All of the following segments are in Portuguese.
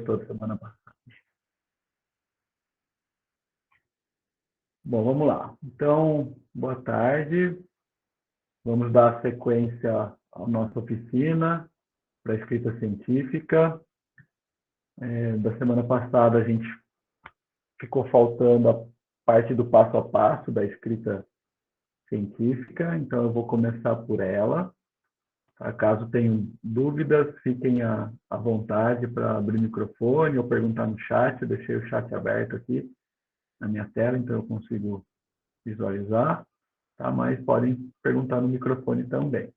gostou da semana passada? Bom, vamos lá. Então, boa tarde. Vamos dar sequência à nossa oficina para escrita científica. Da semana passada, a gente ficou faltando a parte do passo a passo da escrita científica, então eu vou começar por ela. Caso tenham dúvidas, fiquem à vontade para abrir o microfone ou perguntar no chat. Eu deixei o chat aberto aqui na minha tela, então eu consigo visualizar, tá? Mas podem perguntar no microfone também.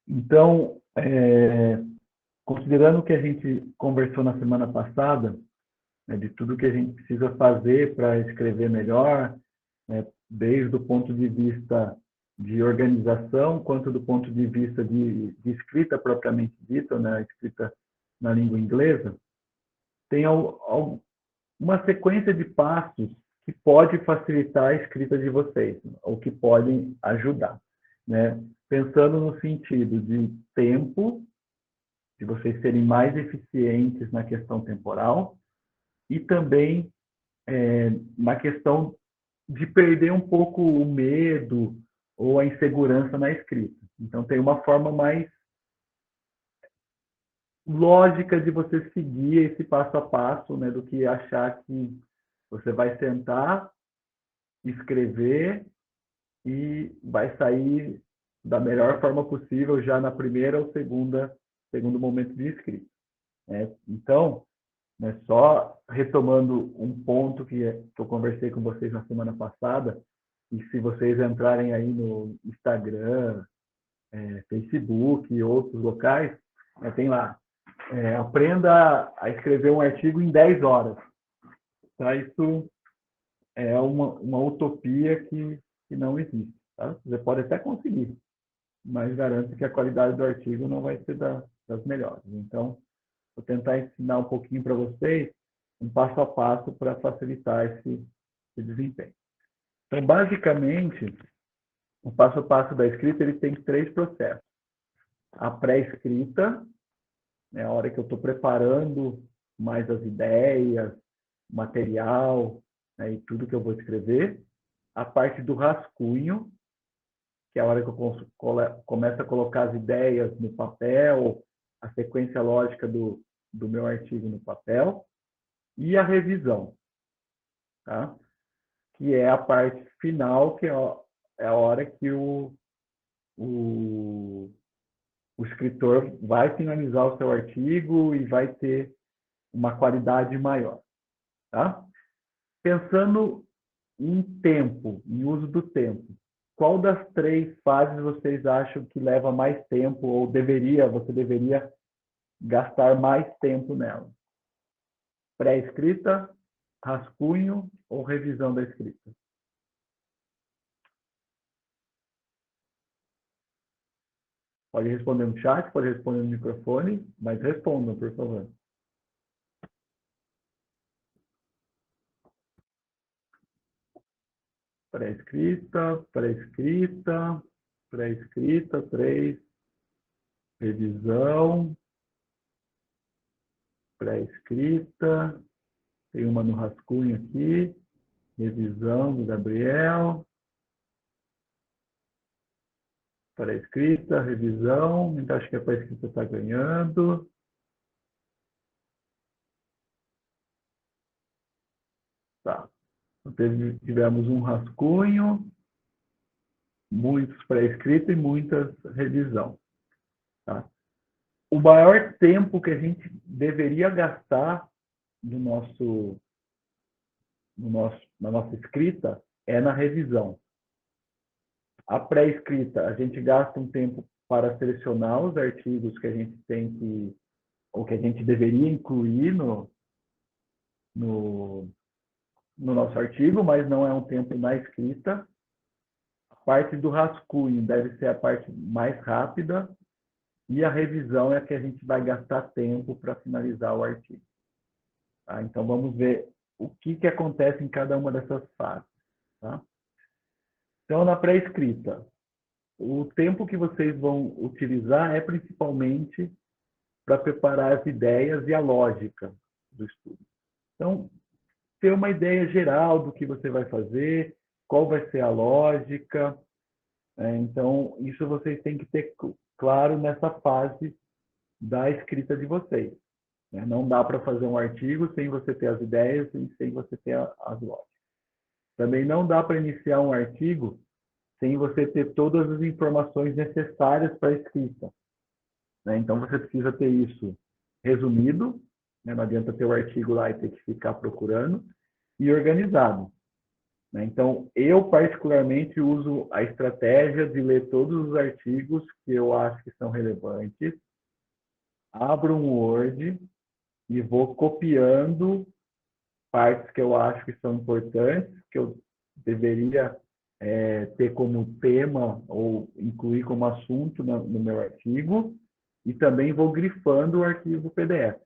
Então, considerando o que a gente conversou na semana passada, né, de tudo que a gente precisa fazer para escrever melhor, né, desde o ponto de vista de organização, quanto do ponto de vista de escrita propriamente dita, né, escrita na língua inglesa, tem uma sequência de passos que pode facilitar a escrita de vocês, ou que podem ajudar, né? Pensando no sentido de tempo, de vocês serem mais eficientes na questão temporal, e também na questão de perder um pouco o medo ou a insegurança na escrita. Então, tem uma forma mais lógica de você seguir esse passo a passo, né, do que achar que você vai sentar, escrever e vai sair da melhor forma possível já na primeira ou segundo momento de escrita, né? Então, né, só retomando um ponto que eu conversei com vocês na semana passada, e se vocês entrarem aí no Instagram, Facebook e outros locais, tem lá, aprenda a escrever um artigo em 10 horas. Tá? Isso é uma utopia que não existe. Tá? Você pode até conseguir, mas garanto que a qualidade do artigo não vai ser das melhores. Então, vou tentar ensinar um pouquinho para vocês, um passo a passo para facilitar esse desempenho. Então, basicamente, o passo a passo da escrita ele tem 3 processos. A pré-escrita, né, a hora que eu estou preparando mais as ideias, material, né, e tudo que eu vou escrever. A parte do rascunho, que é a hora que eu começo a colocar as ideias no papel, a sequência lógica do meu artigo no papel. E a revisão, tá? Que é a parte final, que é a hora que o escritor vai finalizar o seu artigo e vai ter uma qualidade maior. Tá? Pensando em tempo, em uso do tempo, qual das 3 fases vocês acham que leva mais tempo ou você deveria gastar mais tempo nela? Pré-escrita, rascunho ou revisão da escrita? Pode responder no chat, pode responder no microfone, mas respondam, por favor. Pré-escrita, pré-escrita, pré-escrita, 3. Revisão, pré-escrita. Tem uma no rascunho aqui. Revisão do Gabriel. Pré-escrita, revisão. Então, acho que a pré-escrita está ganhando. Tá. Então, tivemos um rascunho, muitos pré-escrita e muitas revisão. Tá? O maior tempo que a gente deveria gastar na nossa escrita é na revisão. A pré-escrita, a gente gasta um tempo para selecionar os artigos que a gente tem ou que a gente deveria incluir no nosso artigo, mas não é um tempo na escrita. A parte do rascunho deve ser a parte mais rápida e a revisão é a que a gente vai gastar tempo para finalizar o artigo. Tá? Então, vamos ver o que acontece em cada uma dessas fases. Tá? Então, na pré-escrita, o tempo que vocês vão utilizar é principalmente para preparar as ideias e a lógica do estudo. Então, ter uma ideia geral do que você vai fazer, qual vai ser a lógica. Então, isso vocês têm que ter claro nessa fase da escrita de vocês. Não dá para fazer um artigo sem você ter as ideias e sem você ter as lógicas. Também não dá para iniciar um artigo sem você ter todas as informações necessárias para a escrita. Então, você precisa ter isso resumido, não adianta ter o artigo lá e ter que ficar procurando, e organizado. Então, eu particularmente uso a estratégia de ler todos os artigos que eu acho que são relevantes, abro um Word e vou copiando partes que eu acho que são importantes, que eu deveria ter como tema ou incluir como assunto no meu artigo, e também vou grifando o arquivo PDF.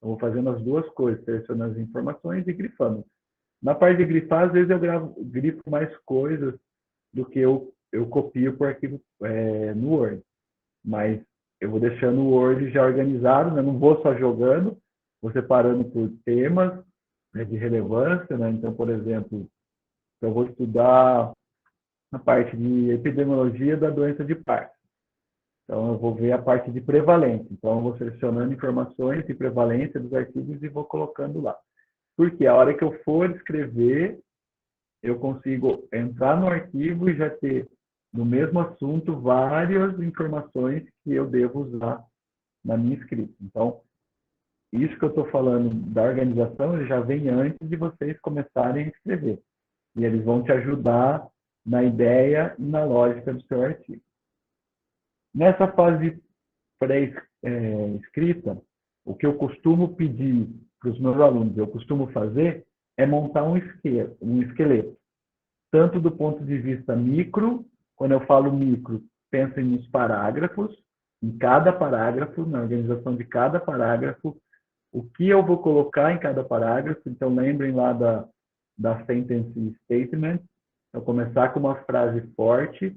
Eu vou fazendo as duas coisas, selecionando as informações e grifando. Na parte de grifar, às vezes eu grifo mais coisas do que eu copio por arquivo no Word. Mas eu vou deixando o Word já organizado, né? Não vou só jogando, vou separando por temas, né, de relevância. Né? Então, por exemplo, eu vou estudar a parte de epidemiologia da doença de Parkinson. Então, eu vou ver a parte de prevalência. Então, eu vou selecionando informações de prevalência dos artigos e vou colocando lá. Porque a hora que eu for escrever, eu consigo entrar no arquivo e já ter, no mesmo assunto, várias informações que eu devo usar na minha escrita. Então, isso que eu estou falando da organização, ele já vem antes de vocês começarem a escrever. E eles vão te ajudar na ideia e na lógica do seu artigo. Nessa fase pré-escrita, o que eu costumo pedir para os meus alunos, eu costumo fazer, é montar um esqueleto. Tanto do ponto de vista micro, quando eu falo micro, pensem nos parágrafos, em cada parágrafo, na organização de cada parágrafo, o que eu vou colocar em cada parágrafo. Então, lembrem lá da sentence statement, eu começar com uma frase forte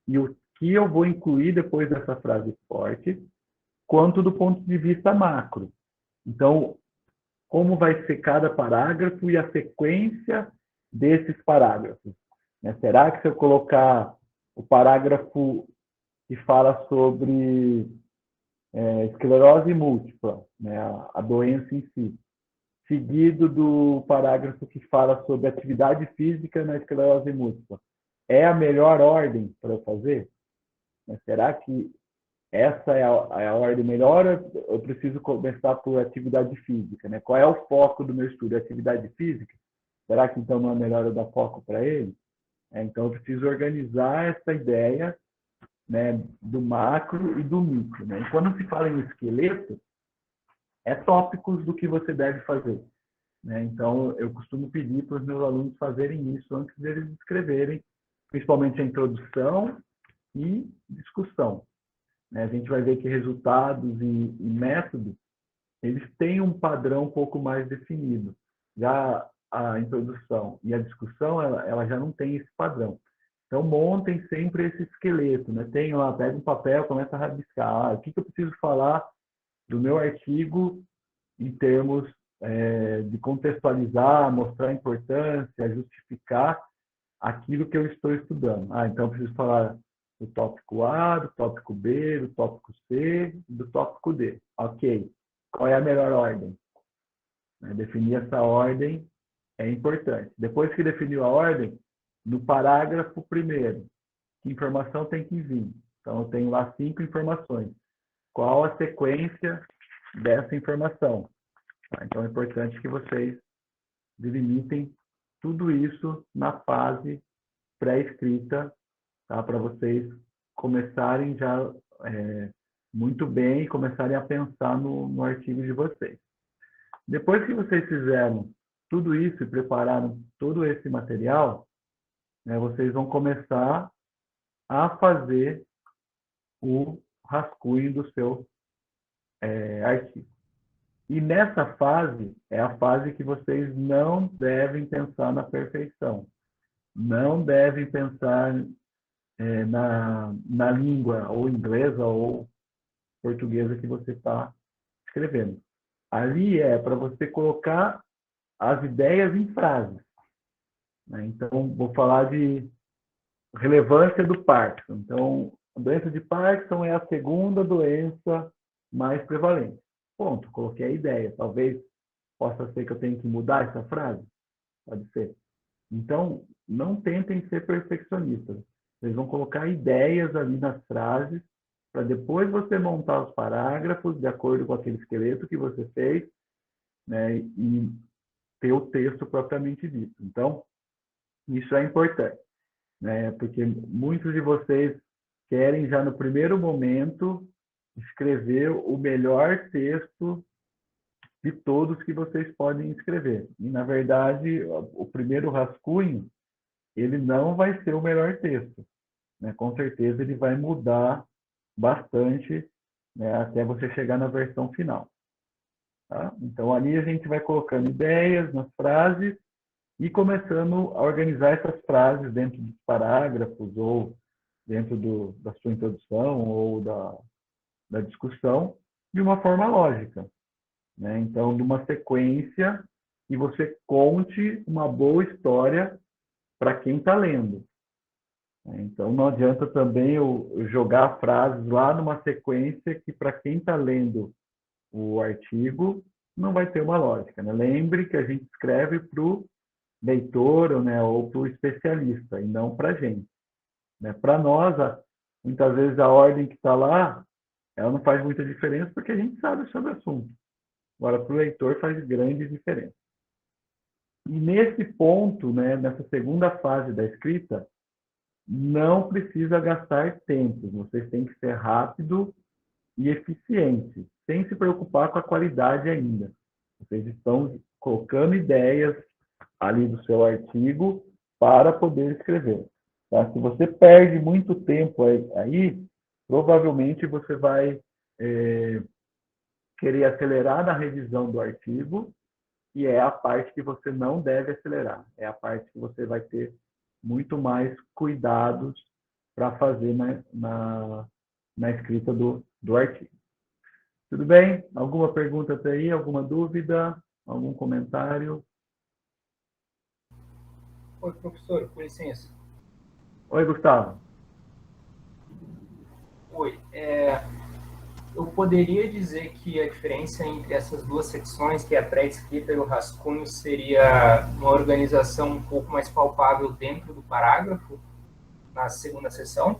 e o que eu vou incluir depois dessa frase forte, quanto do ponto de vista macro. Então, como vai ser cada parágrafo e a sequência desses parágrafos. Será que se eu colocar o parágrafo que fala sobre esclerose múltipla, né, a doença em si, seguido do parágrafo que fala sobre atividade física na esclerose múltipla, é a melhor ordem para eu fazer? Será que essa é a ordem melhor? Eu preciso começar por atividade física, né? Qual é o foco do meu estudo? Atividade física? Será que então não é melhor eu dar foco para ele? Então eu preciso organizar essa ideia, né, do macro e do micro. Né? E quando se fala em esqueleto, é tópicos do que você deve fazer. Né? Então eu costumo pedir para os meus alunos fazerem isso antes deles escreverem, principalmente a introdução e discussão. A gente vai ver que resultados e métodos, eles têm um padrão um pouco mais definido. Já a introdução e a discussão, ela já não tem esse padrão. Então, montem sempre esse esqueleto. Né? Tem lá, pega um papel, começa a rabiscar. O que eu preciso falar do meu artigo em termos de contextualizar, mostrar a importância, justificar aquilo que eu estou estudando. Então eu preciso falar do tópico A, do tópico B, do tópico C, do tópico D. Ok. Qual é a melhor ordem? Definir essa ordem é importante. Depois que definiu a ordem, no parágrafo primeiro, que informação tem que vir? Então eu tenho lá 5 informações. Qual a sequência dessa informação? Então é importante que vocês delimitem tudo isso na fase pré-escrita, tá? Para vocês começarem já muito bem e começarem a pensar no artigo de vocês. Depois que vocês fizeram tudo isso e prepararam todo esse material, né, vocês vão começar a fazer o rascunho do seu artigo. E nessa fase, é a fase que vocês não devem pensar na perfeição. Não devem pensar na língua ou inglesa ou portuguesa que você está escrevendo. Ali é para você colocar as ideias em frases, né? Então, vou falar de relevância do Parkinson. Então, a doença de Parkinson é a segunda doença mais prevalente. Ponto, coloquei a ideia. Talvez possa ser que eu tenha que mudar essa frase. Pode ser. Então, não tentem ser perfeccionistas. Vocês vão colocar ideias ali nas frases para depois você montar os parágrafos de acordo com aquele esqueleto que você fez, né, e ter o texto propriamente dito. Então, isso é importante, né, porque muitos de vocês querem já no primeiro momento escrever o melhor texto de todos que vocês podem escrever. E, na verdade, o primeiro rascunho, ele não vai ser o melhor texto, né? Com certeza ele vai mudar bastante, né, até você chegar na versão final. Tá? Então, ali a gente vai colocando ideias nas frases e começando a organizar essas frases dentro dos parágrafos ou dentro da sua introdução ou da discussão de uma forma lógica, né? Então, de uma sequência e você conte uma boa história para quem está lendo. Então, não adianta também eu jogar frases lá numa sequência que, para quem está lendo o artigo, não vai ter uma lógica, né? Lembre que a gente escreve para o leitor, né, ou para o especialista, e não para a gente, né? Para nós, muitas vezes a ordem que está lá, ela não faz muita diferença porque a gente sabe sobre o assunto. Agora, para o leitor faz grande diferença. E nesse ponto, né, nessa segunda fase da escrita, não precisa gastar tempo. Vocês têm que ser rápido e eficiente, sem se preocupar com a qualidade ainda. Vocês estão colocando ideias ali do seu artigo para poder escrever. Tá? Se você perde muito tempo aí provavelmente você vai querer acelerar na revisão do artigo, e é a parte que você não deve acelerar. É a parte que você vai ter muito mais cuidados para fazer na escrita do artigo. Tudo bem? Alguma pergunta até aí? Alguma dúvida? Algum comentário? Oi, professor, com licença. Oi, Gustavo. Oi, eu poderia dizer que a diferença entre essas duas secções, que é a pré-escrita e o rascunho, seria uma organização um pouco mais palpável dentro do parágrafo, na segunda seção?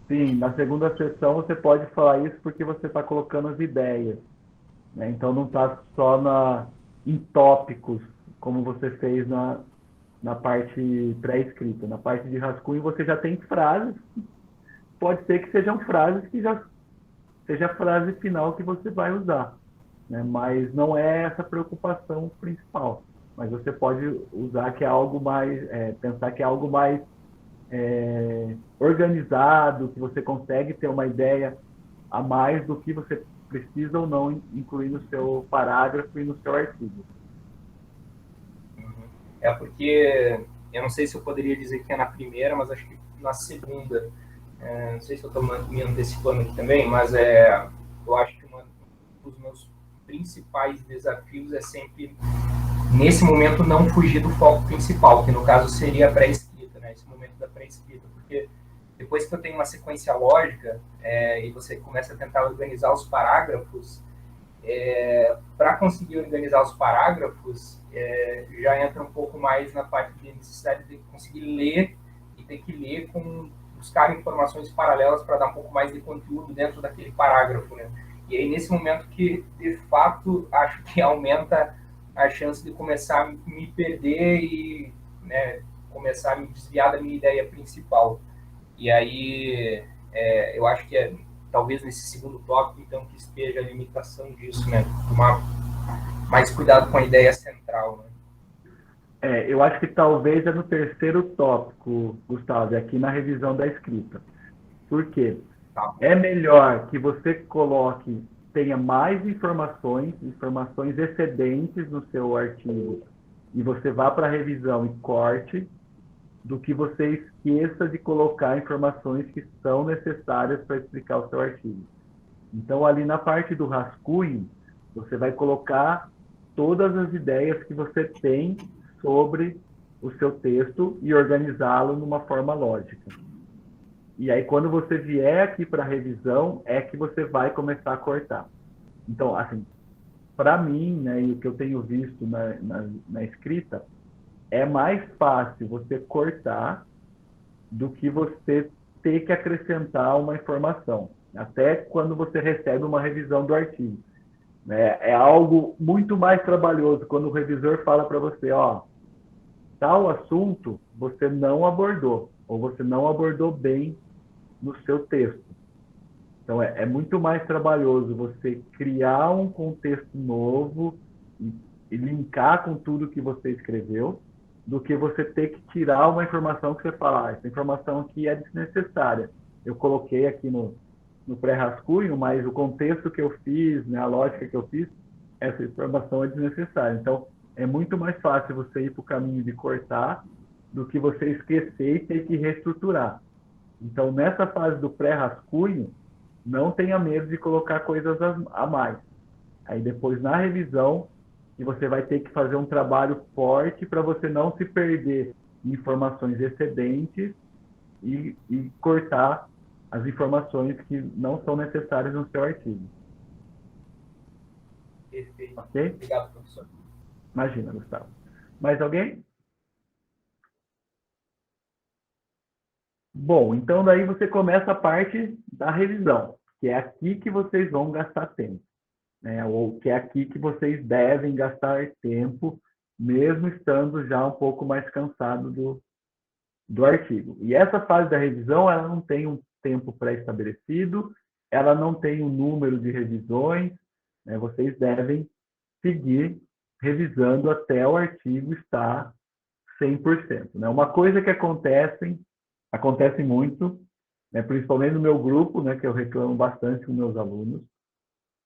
Sim, na segunda sessão você pode falar isso porque você está colocando as ideias, né? Então não está só em tópicos, como você fez na parte pré-escrita. Na parte de rascunho você já tem frases, pode ser que sejam frases que já seja a frase final que você vai usar, né? Mas não é essa preocupação principal. Mas você pode usar que é algo mais, pensar que é algo mais organizado, que você consegue ter uma ideia a mais do que você precisa ou não incluir no seu parágrafo e no seu artigo. É porque eu não sei se eu poderia dizer que é na primeira, mas acho que na segunda. Não sei se eu estou me antecipando aqui também, mas eu acho que um dos meus principais desafios é sempre, nesse momento, não fugir do foco principal, que no caso seria a pré-escrita, né? Esse momento da pré-escrita, porque depois que eu tenho uma sequência lógica e você começa a tentar organizar os parágrafos, para conseguir organizar os parágrafos, já entra um pouco mais na parte de necessidade de conseguir ler e ter que ler com buscar informações paralelas para dar um pouco mais de conteúdo dentro daquele parágrafo, né? E aí nesse momento que de fato acho que aumenta a chance de começar a me perder e, né, começar a me desviar da minha ideia principal. E aí eu acho que talvez nesse segundo tópico, então, que esteja a limitação disso, né? Tomar mais cuidado com a ideia central, né? Eu acho que talvez é no terceiro tópico, Gustavo, é aqui na revisão da escrita. Por quê? Tá. É melhor que você coloque, tenha mais informações excedentes no seu artigo, e você vá para a revisão e corte, do que você esqueça de colocar informações que são necessárias para explicar o seu artigo. Então, ali na parte do rascunho, você vai colocar todas as ideias que você tem sobre o seu texto e organizá-lo numa forma lógica. E aí, quando você vier aqui para a revisão, é que você vai começar a cortar. Então, assim, para mim, né, e o que eu tenho visto na escrita, é mais fácil você cortar do que você ter que acrescentar uma informação. Até quando você recebe uma revisão do artigo. Né? É algo muito mais trabalhoso quando o revisor fala para você, ó, tal assunto você não abordou, ou você não abordou bem no seu texto. Então, é muito mais trabalhoso você criar um contexto novo e linkar com tudo que você escreveu, do que você ter que tirar uma informação que você fala, essa informação aqui é desnecessária. Eu coloquei aqui no pré-rascunho, mas o contexto que eu fiz, né, a lógica que eu fiz, essa informação é desnecessária. Então, é muito mais fácil você ir para o caminho de cortar do que você esquecer e ter que reestruturar. Então, nessa fase do pré-rascunho, não tenha medo de colocar coisas a mais. Aí depois, na revisão, que você vai ter que fazer um trabalho forte para você não se perder em informações excedentes e cortar as informações que não são necessárias no seu artigo. Perfeito. Ok? Obrigado, professor. Imagina, Gustavo. Mais alguém? Bom, então daí você começa a parte da revisão, que é aqui que vocês vão gastar tempo, né? Ou que é aqui que vocês devem gastar tempo, mesmo estando já um pouco mais cansado do artigo. E essa fase da revisão, ela não tem um tempo pré-estabelecido, ela não tem um número de revisões, né? Vocês devem seguir revisando até o artigo estar 100%. Né? Uma coisa que acontece muito, né? Principalmente no meu grupo, né? Que eu reclamo bastante com meus alunos.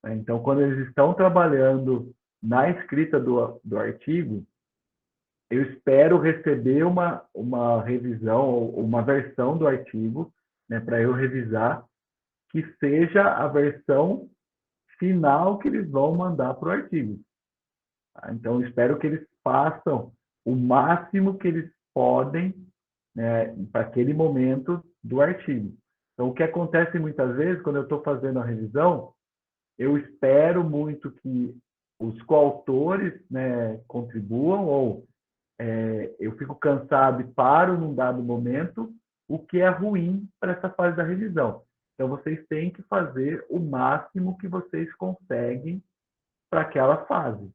Né? Então, quando eles estão trabalhando na escrita do artigo, eu espero receber uma revisão ou uma versão do artigo, né, para eu revisar, que seja a versão final que eles vão mandar para o artigo. Tá? Então, eu espero que eles façam o máximo que eles podem, né, para aquele momento do artigo. Então, o que acontece muitas vezes, quando eu estou fazendo a revisão, eu espero muito que os coautores, né, contribuam, ou eu fico cansado e paro num dado momento, o que é ruim para essa fase da revisão. Então, vocês têm que fazer o máximo que vocês conseguem para aquela fase.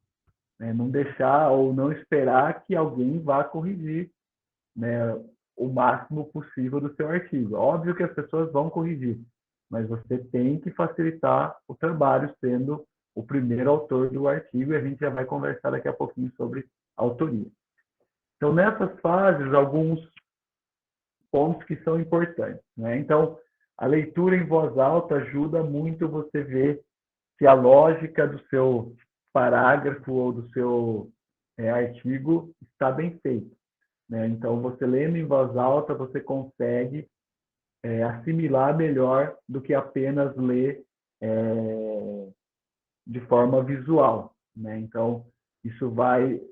Né? Não deixar ou não esperar que alguém vá corrigir, né, o máximo possível do seu artigo. Óbvio que as pessoas vão corrigir, mas você tem que facilitar o trabalho sendo o primeiro autor do artigo, e a gente já vai conversar daqui a pouquinho sobre autoria. Então, nessas fases, alguns pontos que são importantes. Né? Então, a leitura em voz alta ajuda muito você ver se a lógica do seu parágrafo ou do seu artigo está bem feita. Né? Então, você lendo em voz alta, você consegue assimilar melhor do que apenas ler de forma visual. Né? Então, isso vai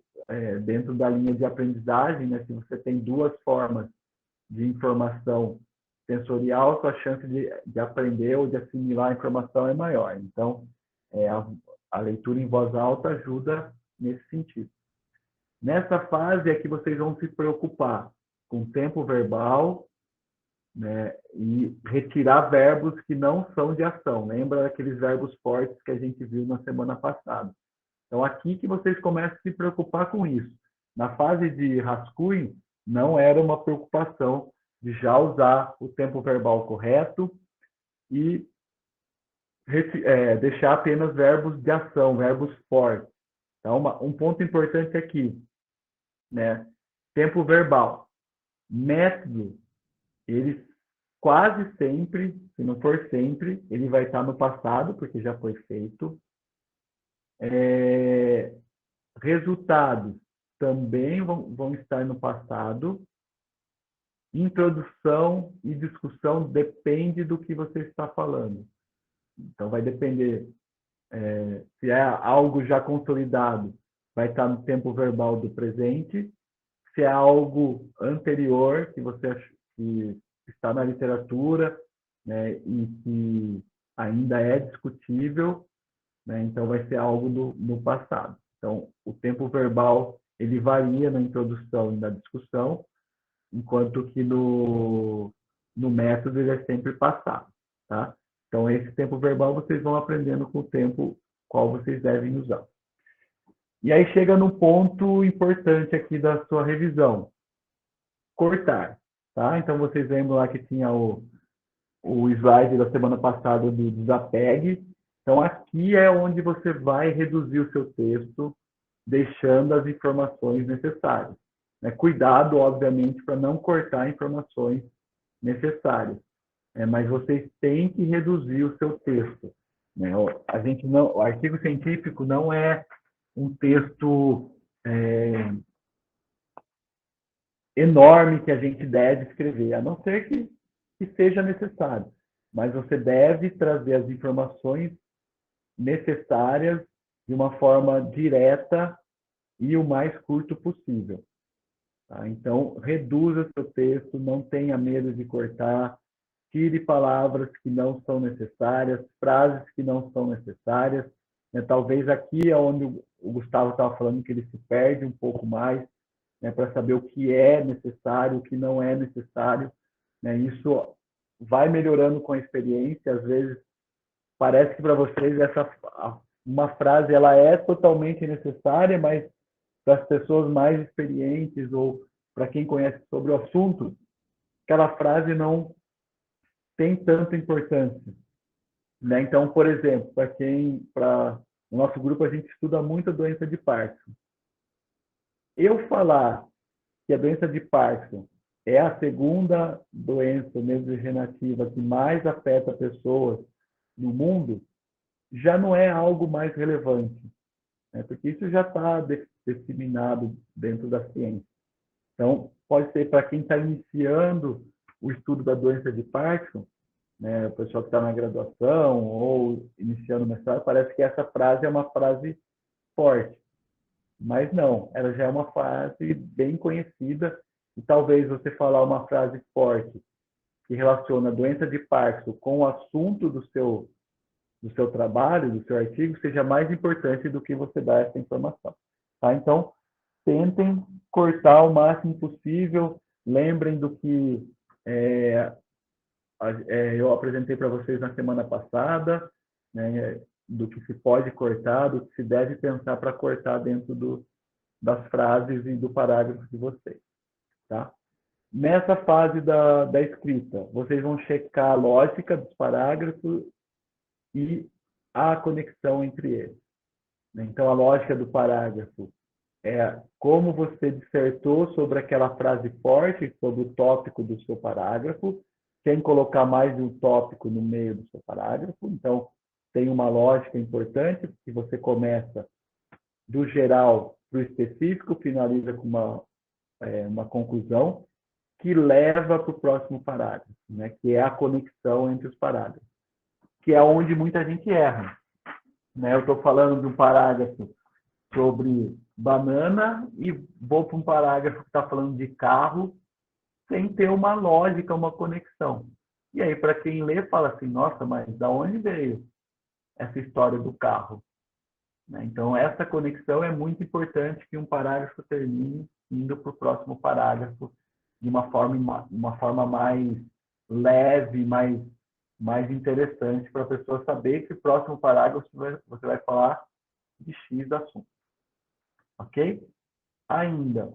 dentro da linha de aprendizagem, né? Se você tem duas formas de informação sensorial, sua chance de aprender ou de assimilar a informação é maior. Então, a leitura em voz alta ajuda nesse sentido. Nessa fase é que vocês vão se preocupar com o tempo verbal, né, e retirar verbos que não são de ação. Lembra daqueles verbos fortes que a gente viu na semana passada. Então, aqui que vocês começam a se preocupar com isso. Na fase de rascunho, não era uma preocupação de já usar o tempo verbal correto e deixar apenas verbos de ação, verbos fortes. Então, um ponto importante aqui, né? Tempo verbal. Método, ele quase sempre, se não for sempre, ele vai estar no passado, porque já foi feito. Resultados também vão estar no passado. Introdução e discussão depende do que você está falando. Então, vai depender. Se é algo já consolidado, vai estar no tempo verbal do presente. Se é algo anterior, que você que está na literatura, né, e que ainda é discutível, né, então vai ser algo no passado. Então, o tempo verbal ele varia na introdução e na discussão, enquanto que no método ele é sempre passado, tá? Então, esse tempo verbal vocês vão aprendendo com o tempo qual vocês devem usar. E aí chega no ponto importante aqui da sua revisão, cortar, tá? Então, vocês lembram lá que tinha o slide da semana passada do desapegue. Então, aqui é onde você vai reduzir o seu texto, deixando as informações necessárias. Né? Cuidado, obviamente, para não cortar informações necessárias. Mas vocês têm que reduzir o seu texto. Né? A gente não, o artigo científico não é um texto enorme que a gente deve escrever, a não ser que seja necessário. Mas você deve trazer as informações necessárias de uma forma direta e o mais curto possível. Tá? Então, reduza seu texto, não tenha medo de cortar, tire palavras que não são necessárias, frases que não são necessárias. Né? Talvez aqui é onde o Gustavo estava falando que ele se perde um pouco mais, né, para saber o que é necessário, o que não é necessário. Né? Isso vai melhorando com a experiência. Às vezes, parece que para vocês uma frase ela é totalmente necessária, mas para as pessoas mais experientes ou para quem conhece sobre o assunto, aquela frase não tem tanta importância. Né? Então, por exemplo, para o nosso grupo, a gente estuda muito a doença de Parkinson. Eu falar que a doença de Parkinson é a segunda doença neurodegenerativa que mais afeta pessoas no mundo, já não é algo mais relevante, né? Porque isso já está disseminado dentro da ciência. Então, pode ser para quem está iniciando o estudo da doença de Parkinson, né, o pessoal que está na graduação ou iniciando o mestrado, parece que essa frase é uma frase forte. Mas não, ela já é uma frase bem conhecida e talvez você falar uma frase forte que relaciona a doença de Parkinson com o assunto do seu trabalho, do seu artigo, seja mais importante do que você dar essa informação. Tá? Então, tentem cortar o máximo possível, lembrem do que eu apresentei para vocês na semana passada, né, do que se pode cortar, do que se deve pensar para cortar dentro das frases e do parágrafo de vocês. Tá? Nessa fase da escrita, vocês vão checar a lógica dos parágrafos e a conexão entre eles. Então, a lógica do parágrafo é como você dissertou sobre aquela frase forte, sobre o tópico do seu parágrafo, sem colocar mais de um tópico no meio do seu parágrafo. Então, tem uma lógica importante, que você começa do geral para o específico, finaliza com uma conclusão, que leva para o próximo parágrafo, né? Que é a conexão entre os parágrafos, que é onde muita gente erra. Né? Eu estou falando de um parágrafo sobre banana e vou para um parágrafo que está falando de carro sem ter uma lógica, uma conexão. E aí, para quem lê, fala assim, nossa, mas da onde veio essa história do carro? Né? Então, essa conexão é muito importante que um parágrafo termine indo para o próximo parágrafo de uma forma mais leve, mais interessante para a pessoa saber que o próximo parágrafo você vai falar de X assunto. Ok? Ainda,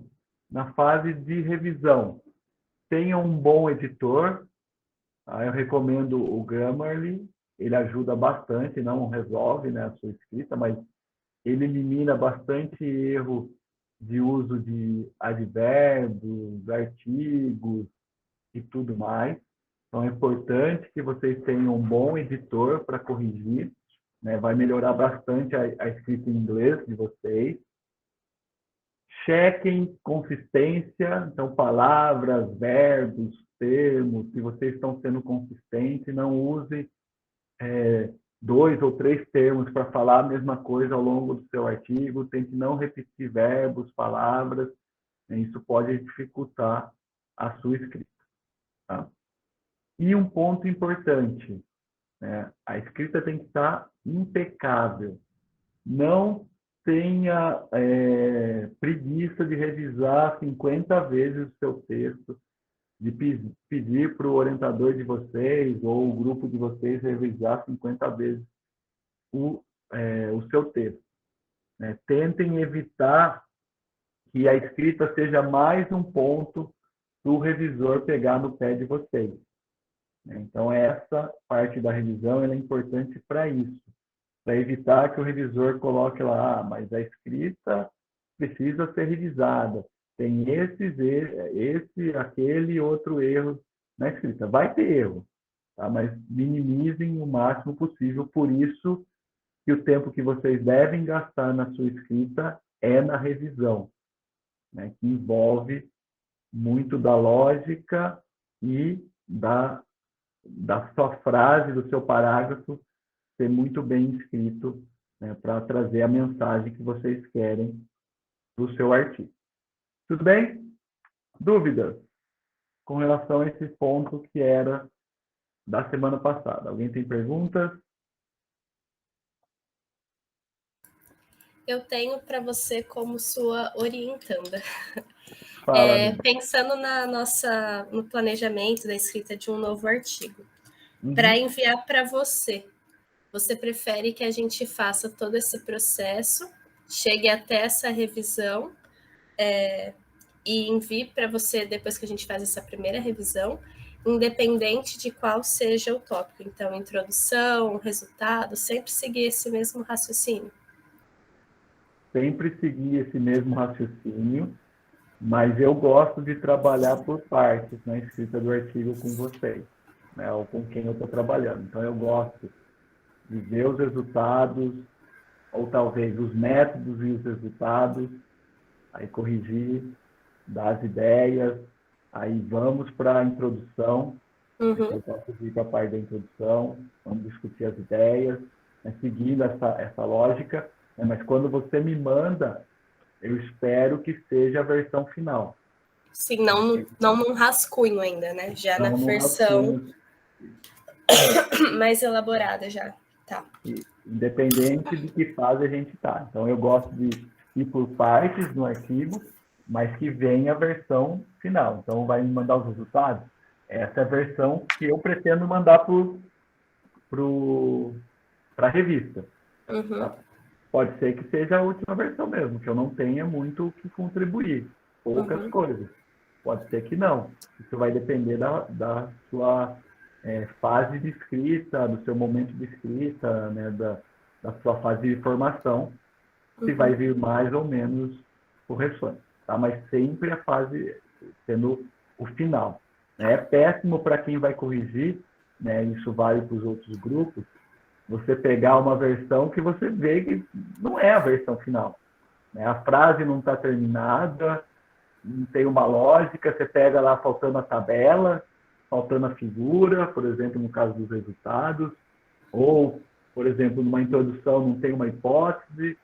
na fase de revisão, tenha um bom editor. Eu recomendo o Grammarly. Ele ajuda bastante, não resolve, né, a sua escrita, mas ele elimina bastante erro de uso de advérbios, artigos e tudo mais. Então, é importante que vocês tenham um bom editor para corrigir, né? Vai melhorar bastante a escrita em inglês de vocês. Chequem consistência, então, palavras, verbos, termos, se vocês estão sendo consistentes, não use 2 ou 3 termos para falar a mesma coisa ao longo do seu artigo, tente não repetir verbos, palavras, né? Isso pode dificultar a sua escrita. Tá? E um ponto importante, né? A escrita tem que estar impecável. Não tenha preguiça de revisar 50 vezes o seu texto, de pedir para o orientador de vocês ou o grupo de vocês revisar 50 vezes o seu texto. Né? Tentem evitar que a escrita seja mais um ponto do revisor pegar no pé de vocês. Então, essa parte da revisão é importante para isso, para evitar que o revisor coloque lá, mas a escrita precisa ser revisada. Tem esse, aquele outro erro na escrita. Vai ter erro, tá? Mas minimizem o máximo possível. Por isso que o tempo que vocês devem gastar na sua escrita é na revisão, né? Que envolve muito da lógica e da sua frase, do seu parágrafo ser muito bem escrito, né, para trazer a mensagem que vocês querem do seu artigo. Tudo bem? Dúvidas com relação a esse ponto que era da semana passada? Alguém tem perguntas? Eu tenho para você como sua orientanda. Fala, Pensando no planejamento da escrita de um novo artigo, para enviar para você, você prefere que a gente faça todo esse processo, chegue até essa revisão e envie para você depois que a gente faz essa primeira revisão, independente de qual seja o tópico? Então, introdução, resultado, sempre seguir esse mesmo raciocínio? Sempre seguir esse mesmo raciocínio, mas eu gosto de trabalhar por partes na escrita do artigo com vocês, né, ou com quem eu estou trabalhando. Então, eu gosto de ver os resultados, ou talvez os métodos e os resultados, aí corrigir, dar as ideias, aí vamos para a introdução, eu posso ir para a parte da introdução, vamos discutir as ideias, né, seguindo essa lógica, né, mas quando você me manda, eu espero que seja a versão final. Sim, não num rascunho ainda, né? Já não na versão mais elaborada já. Tá. Independente de que fase a gente está. Então, eu gosto de ir por partes no artigo, mas que venha a versão final. Então, vai me mandar os resultados. Essa é a versão que eu pretendo mandar para a revista. Tá? Pode ser que seja a última versão mesmo, que eu não tenha muito o que contribuir. Poucas coisas. Pode ser que não. Isso vai depender da sua fase de escrita, do seu momento de escrita, né, da sua fase de formação, se vai vir mais ou menos correções. Tá? Mas sempre a fase sendo o final. Né? É péssimo para quem vai corrigir, né, isso vale para os outros grupos, você pegar uma versão que você vê que não é a versão final. Né? A frase não está terminada, não tem uma lógica, você pega lá faltando a tabela, faltando a figura, por exemplo, no caso dos resultados, ou, por exemplo, numa introdução não tem uma hipótese,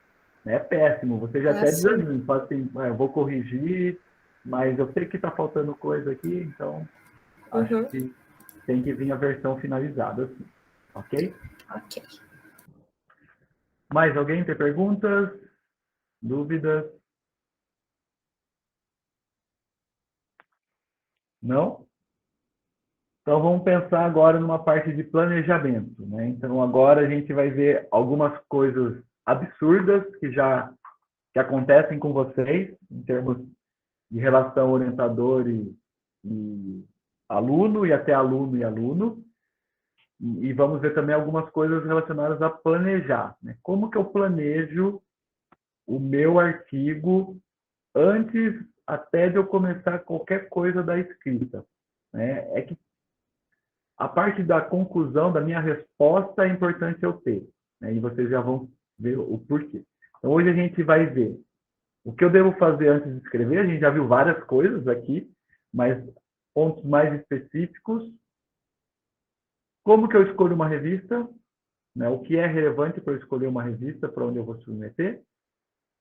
né? É péssimo, você já até desanima, fala assim, eu vou corrigir, mas eu sei que está faltando coisa aqui, então acho que tem que vir a versão finalizada, assim. Ok? Ok. Mais alguém tem perguntas? Dúvidas? Não? Então, vamos pensar agora numa parte de planejamento. Né? Então, agora a gente vai ver algumas coisas absurdas que acontecem com vocês, em termos de relação orientador e aluno, e até aluno e aluno. E vamos ver também algumas coisas relacionadas a planejar. Né? Como que eu planejo o meu artigo antes até de eu começar qualquer coisa da escrita? Né? É que a parte da conclusão da minha resposta é importante eu ter, né? E vocês já vão ver o porquê. Então, hoje a gente vai ver o que eu devo fazer antes de escrever. A gente já viu várias coisas aqui, mas pontos mais específicos. Como que eu escolho uma revista? né? O que é relevante para eu escolher uma revista para onde eu vou submeter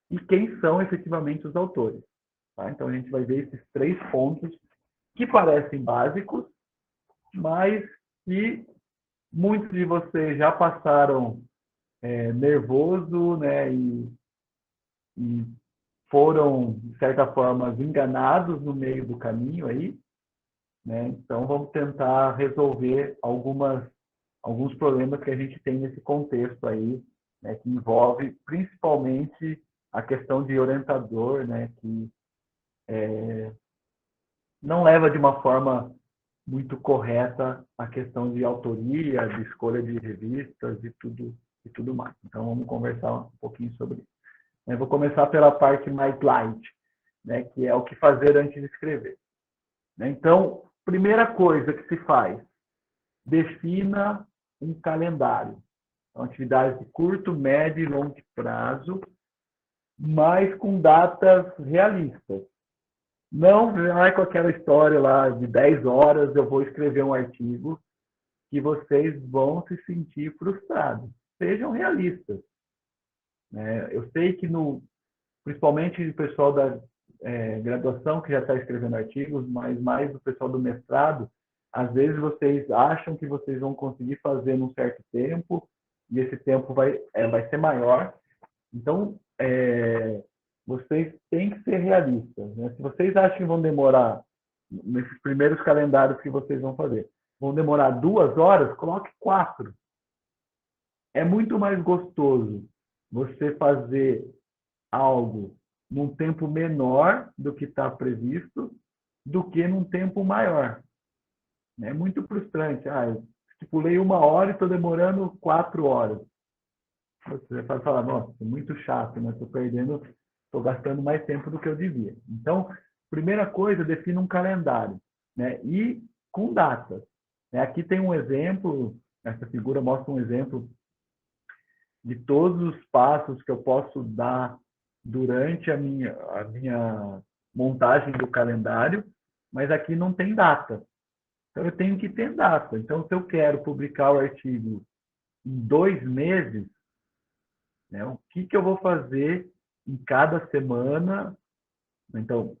e quem são efetivamente os autores. Tá? Então, a gente vai ver esses 3 pontos que parecem básicos, mas que muitos de vocês já passaram nervoso, né? E foram, de certa forma, enganados no meio do caminho aí, né? Então, vamos tentar resolver alguns problemas que a gente tem nesse contexto aí, né? Que envolve principalmente a questão de orientador, né? Que não leva de uma forma muito correta a questão de autoria, de escolha de revistas e tudo mais. Então, vamos conversar um pouquinho sobre isso. Eu vou começar pela parte mais light, né, que é o que fazer antes de escrever. Então, primeira coisa que se faz, defina um calendário. Então, atividades de curto, médio e longo prazo, mas com datas realistas. Não vai com aquela história lá de 10 horas eu vou escrever um artigo que vocês vão se sentir frustrados. Sejam realistas. Eu sei que, principalmente o pessoal da graduação que já está escrevendo artigos, mas mais o pessoal do mestrado, às vezes vocês acham que vocês vão conseguir fazer num certo tempo e esse tempo vai ser maior. Então, vocês têm que ser realistas, né? Se vocês acham que vão demorar, nesses primeiros calendários que vocês vão fazer, vão demorar 2 horas, coloque 4. É muito mais gostoso você fazer algo num tempo menor do que está previsto do que num tempo maior. É muito frustrante. Eu estipulei 1 hora e estou demorando 4 horas. Você vai falar, nossa, é muito chato, né? Estou gastando mais tempo do que eu devia. Então, primeira coisa, defina um calendário, né? E com datas. Aqui tem um exemplo, essa figura mostra um exemplo de todos os passos que eu posso dar durante a minha montagem do calendário, mas aqui não tem data. Então, eu tenho que ter data. Então, se eu quero publicar o artigo em 2 meses, né, o que eu vou fazer em cada semana? Então,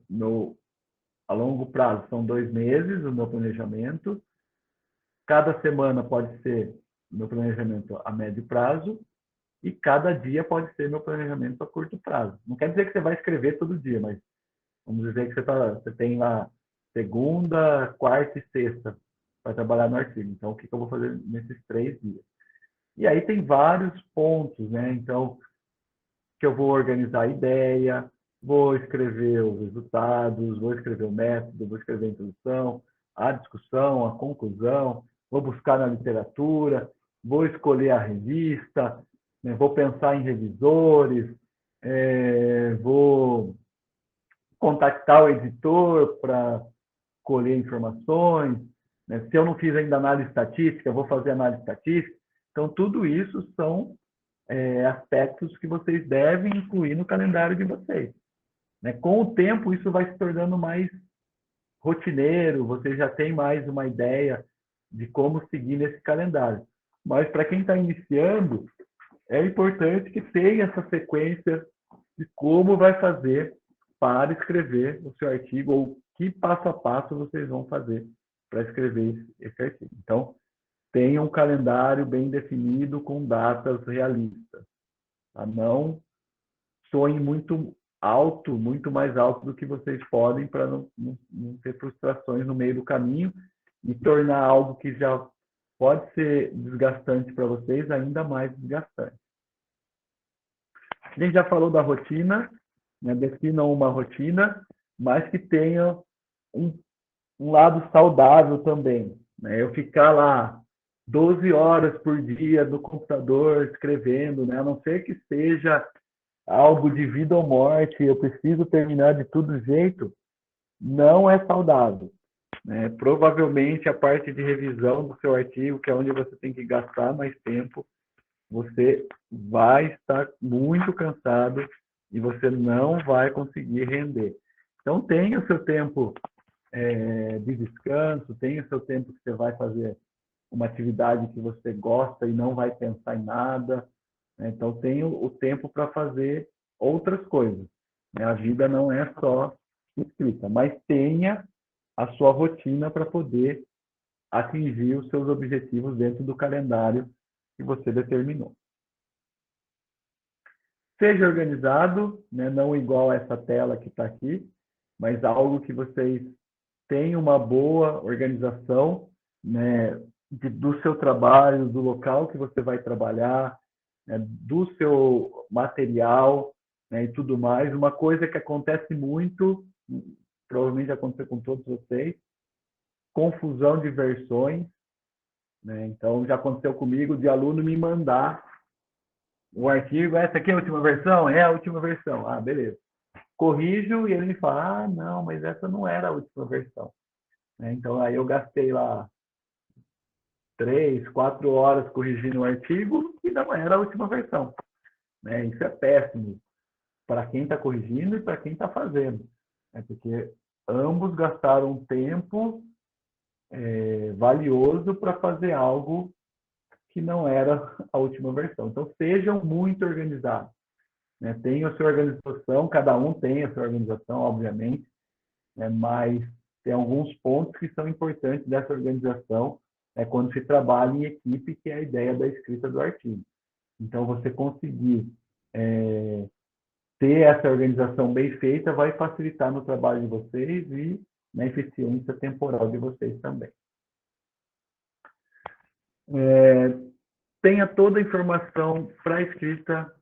a longo prazo são 2 meses o meu planejamento. Cada semana pode ser meu planejamento a médio prazo e cada dia pode ser meu planejamento a curto prazo. Não quer dizer que você vai escrever todo dia, mas vamos dizer que você tem lá segunda, quarta e sexta para trabalhar no artigo. Então, o que eu vou fazer nesses 3 dias? E aí tem vários pontos, né? Então, que eu vou organizar a ideia, vou escrever os resultados, vou escrever o método, vou escrever a introdução, a discussão, a conclusão, vou buscar na literatura, vou escolher a revista, né? Vou pensar em revisores, vou contactar o editor para colher informações, né? Se eu não fiz ainda análise estatística, vou fazer análise estatística. Então, tudo isso são aspectos que vocês devem incluir no calendário de vocês. Né? Com o tempo, isso vai se tornando mais rotineiro, você já tem mais uma ideia de como seguir nesse calendário. Mas, para quem está iniciando, é importante que tenha essa sequência de como vai fazer para escrever o seu artigo ou que passo a passo vocês vão fazer para escrever esse artigo. Então, tenha um calendário bem definido com datas realistas. Tá? Não sonhe muito alto, muito mais alto do que vocês podem para não ter frustrações no meio do caminho e tornar algo que já pode ser desgastante para vocês ainda mais desgastante. A gente já falou da rotina, né? Definam uma rotina, mas que tenha um lado saudável também. Né? Eu ficar lá 12 horas por dia no computador escrevendo, né? A não ser que seja algo de vida ou morte, eu preciso terminar de todo jeito, não é saudável. Né? Provavelmente a parte de revisão do seu artigo, que é onde você tem que gastar mais tempo, você vai estar muito cansado e você não vai conseguir render. Então, tenha o seu tempo de descanso, tenha o seu tempo que você vai fazer uma atividade que você gosta e não vai pensar em nada, né? Então, tenha o tempo para fazer outras coisas, né? A vida não é só escrita, mas tenha a sua rotina para poder atingir os seus objetivos dentro do calendário que você determinou. Seja organizado, né? Não igual a essa tela que está aqui, mas algo que vocês tenham uma boa organização, né? Do seu trabalho, do local que você vai trabalhar, né? Do seu material, né? E tudo mais. Uma coisa que acontece muito, provavelmente aconteceu com todos vocês, confusão de versões, né? Então, já aconteceu comigo de aluno me mandar o artigo, essa aqui é a última versão? É a última versão. Ah, beleza. Corrijo e ele me fala, ah, não, mas essa não era a última versão. Né? Então, aí eu gastei lá 3, 4 horas corrigindo o artigo e não era a última versão. Né? Isso é péssimo para quem está corrigindo e para quem está fazendo. Né? Porque ambos gastaram um tempo valioso para fazer algo que não era a última versão. Então, sejam muito organizados. Né? Tenham a sua organização, cada um tem a sua organização, obviamente, né? Mas tem alguns pontos que são importantes dessa organização quando se trabalha em equipe, que é a ideia da escrita do artigo. Então, você conseguir ter essa organização bem feita vai facilitar no trabalho de vocês e na eficiência temporal de vocês também. Tenha toda a informação pré-escrita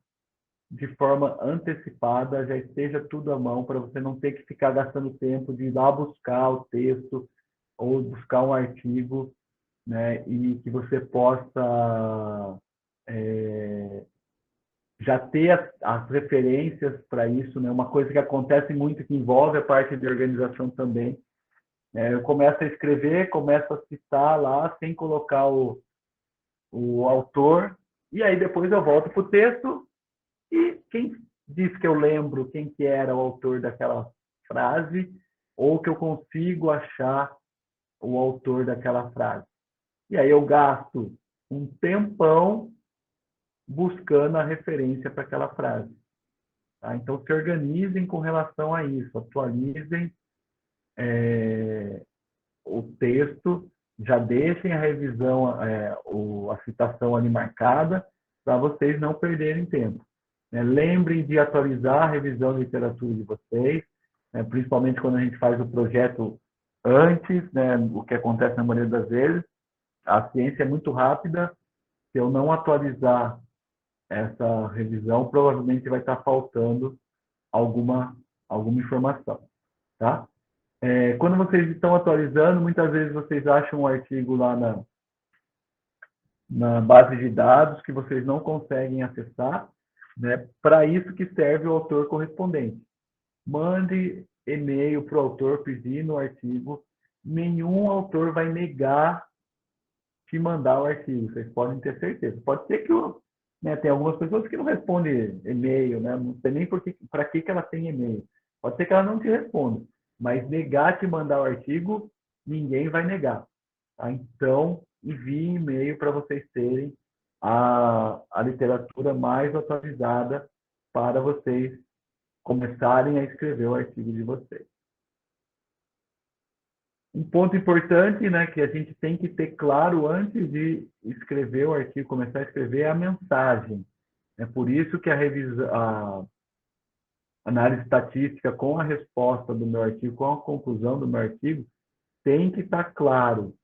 de forma antecipada, já esteja tudo à mão, para você não ter que ficar gastando tempo de ir lá buscar o texto ou buscar um artigo, né? E que você possa já ter as referências para isso, né? Uma coisa que acontece muito, que envolve a parte de organização também. Eu começo a escrever, começo a citar lá, sem colocar o autor, e aí depois eu volto para o texto, e quem diz que eu lembro quem que era o autor daquela frase, ou que eu consigo achar o autor daquela frase. E aí eu gasto um tempão buscando a referência para aquela frase. Tá? Então, se organizem com relação a isso, atualizem o texto, já deixem a revisão, a citação ali marcada, para vocês não perderem tempo. Lembrem de atualizar a revisão de literatura de vocês, principalmente quando a gente faz o projeto antes, o que acontece na maioria das vezes. A ciência é muito rápida, se eu não atualizar essa revisão, provavelmente vai estar faltando alguma informação. Tá? Quando vocês estão atualizando, muitas vezes vocês acham um artigo lá na base de dados que vocês não conseguem acessar, né? Para isso que serve o autor correspondente. Mande e-mail para o autor pedindo o artigo. Nenhum autor vai negar te mandar o artigo, vocês podem ter certeza. Pode ser que tem algumas pessoas que não respondem e-mail, né? Não sei nem para que ela tem e-mail. Pode ser que ela não te responda, mas negar te mandar o artigo, ninguém vai negar. Tá? Então, envie e-mail para vocês terem a literatura mais atualizada para vocês começarem a escrever o artigo de vocês. Um ponto importante, né, que a gente tem que ter claro antes de escrever o artigo, começar a escrever, é a mensagem. É por isso que a análise estatística com a resposta do meu artigo, com a conclusão do meu artigo, tem que estar claro.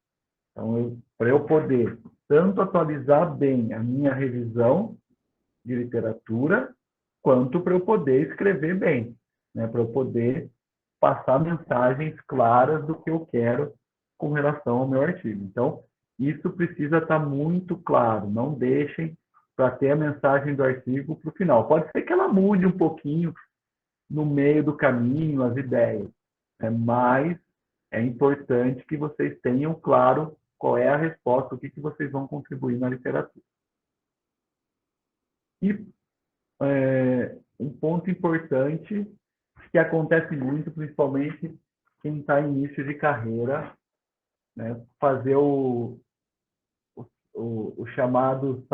Então, para eu poder tanto atualizar bem a minha revisão de literatura, quanto para eu poder escrever bem, né, para eu poder passar mensagens claras do que eu quero com relação ao meu artigo. Então, isso precisa estar muito claro. Não deixem para ter a mensagem do artigo para o final. Pode ser que ela mude um pouquinho no meio do caminho, as ideias, mas é importante que vocês tenham claro qual é a resposta, o que vocês vão contribuir na literatura. E um ponto importante que acontece muito, principalmente quem está em início de carreira, né? Fazer o chamado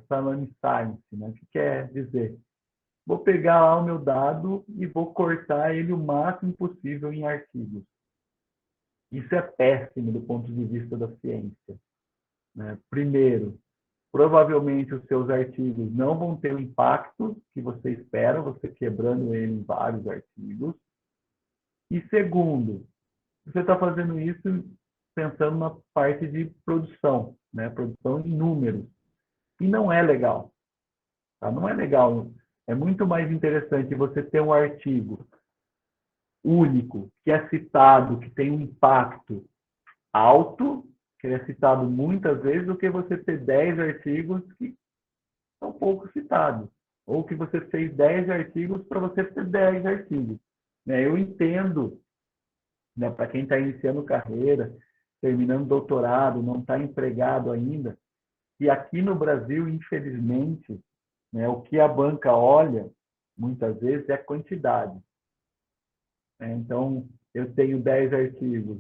salami science, né? O que quer dizer? Vou pegar lá o meu dado e vou cortar ele o máximo possível em artigos. Isso é péssimo do ponto de vista da ciência, né? Primeiro, provavelmente os seus artigos não vão ter o impacto que você espera, você quebrando ele em vários artigos. E segundo, você está fazendo isso pensando na parte de produção, né? Produção de números. E não é legal. Tá? Não é legal. É muito mais interessante você ter um artigo único, que é citado, que tem um impacto alto, que é citado muitas vezes, do que você ter 10 artigos que são pouco citados. Ou que você fez 10 artigos para você ter 10 artigos. Né? Eu entendo, né, para quem está iniciando carreira, terminando doutorado, não está empregado ainda, e aqui no Brasil, infelizmente, né, o que a banca olha, muitas vezes, é a quantidade. Então, eu tenho 10 artigos,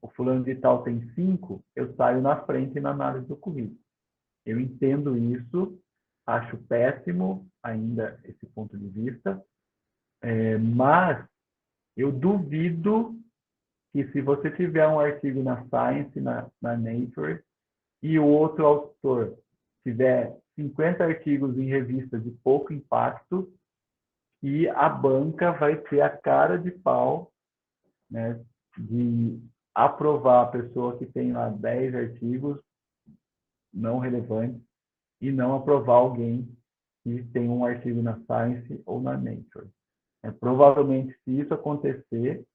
o fulano de tal tem 5, eu saio na frente na análise do currículo. Eu entendo isso, acho péssimo ainda esse ponto de vista, mas eu duvido que se você tiver um artigo na Science, na Nature, e o outro autor tiver 50 artigos em revistas de pouco impacto, e a banca vai ter a cara de pau, né, de aprovar a pessoa que tem lá 10 artigos não relevantes e não aprovar alguém que tem um artigo na Science ou na Nature. Provavelmente, se isso acontecer,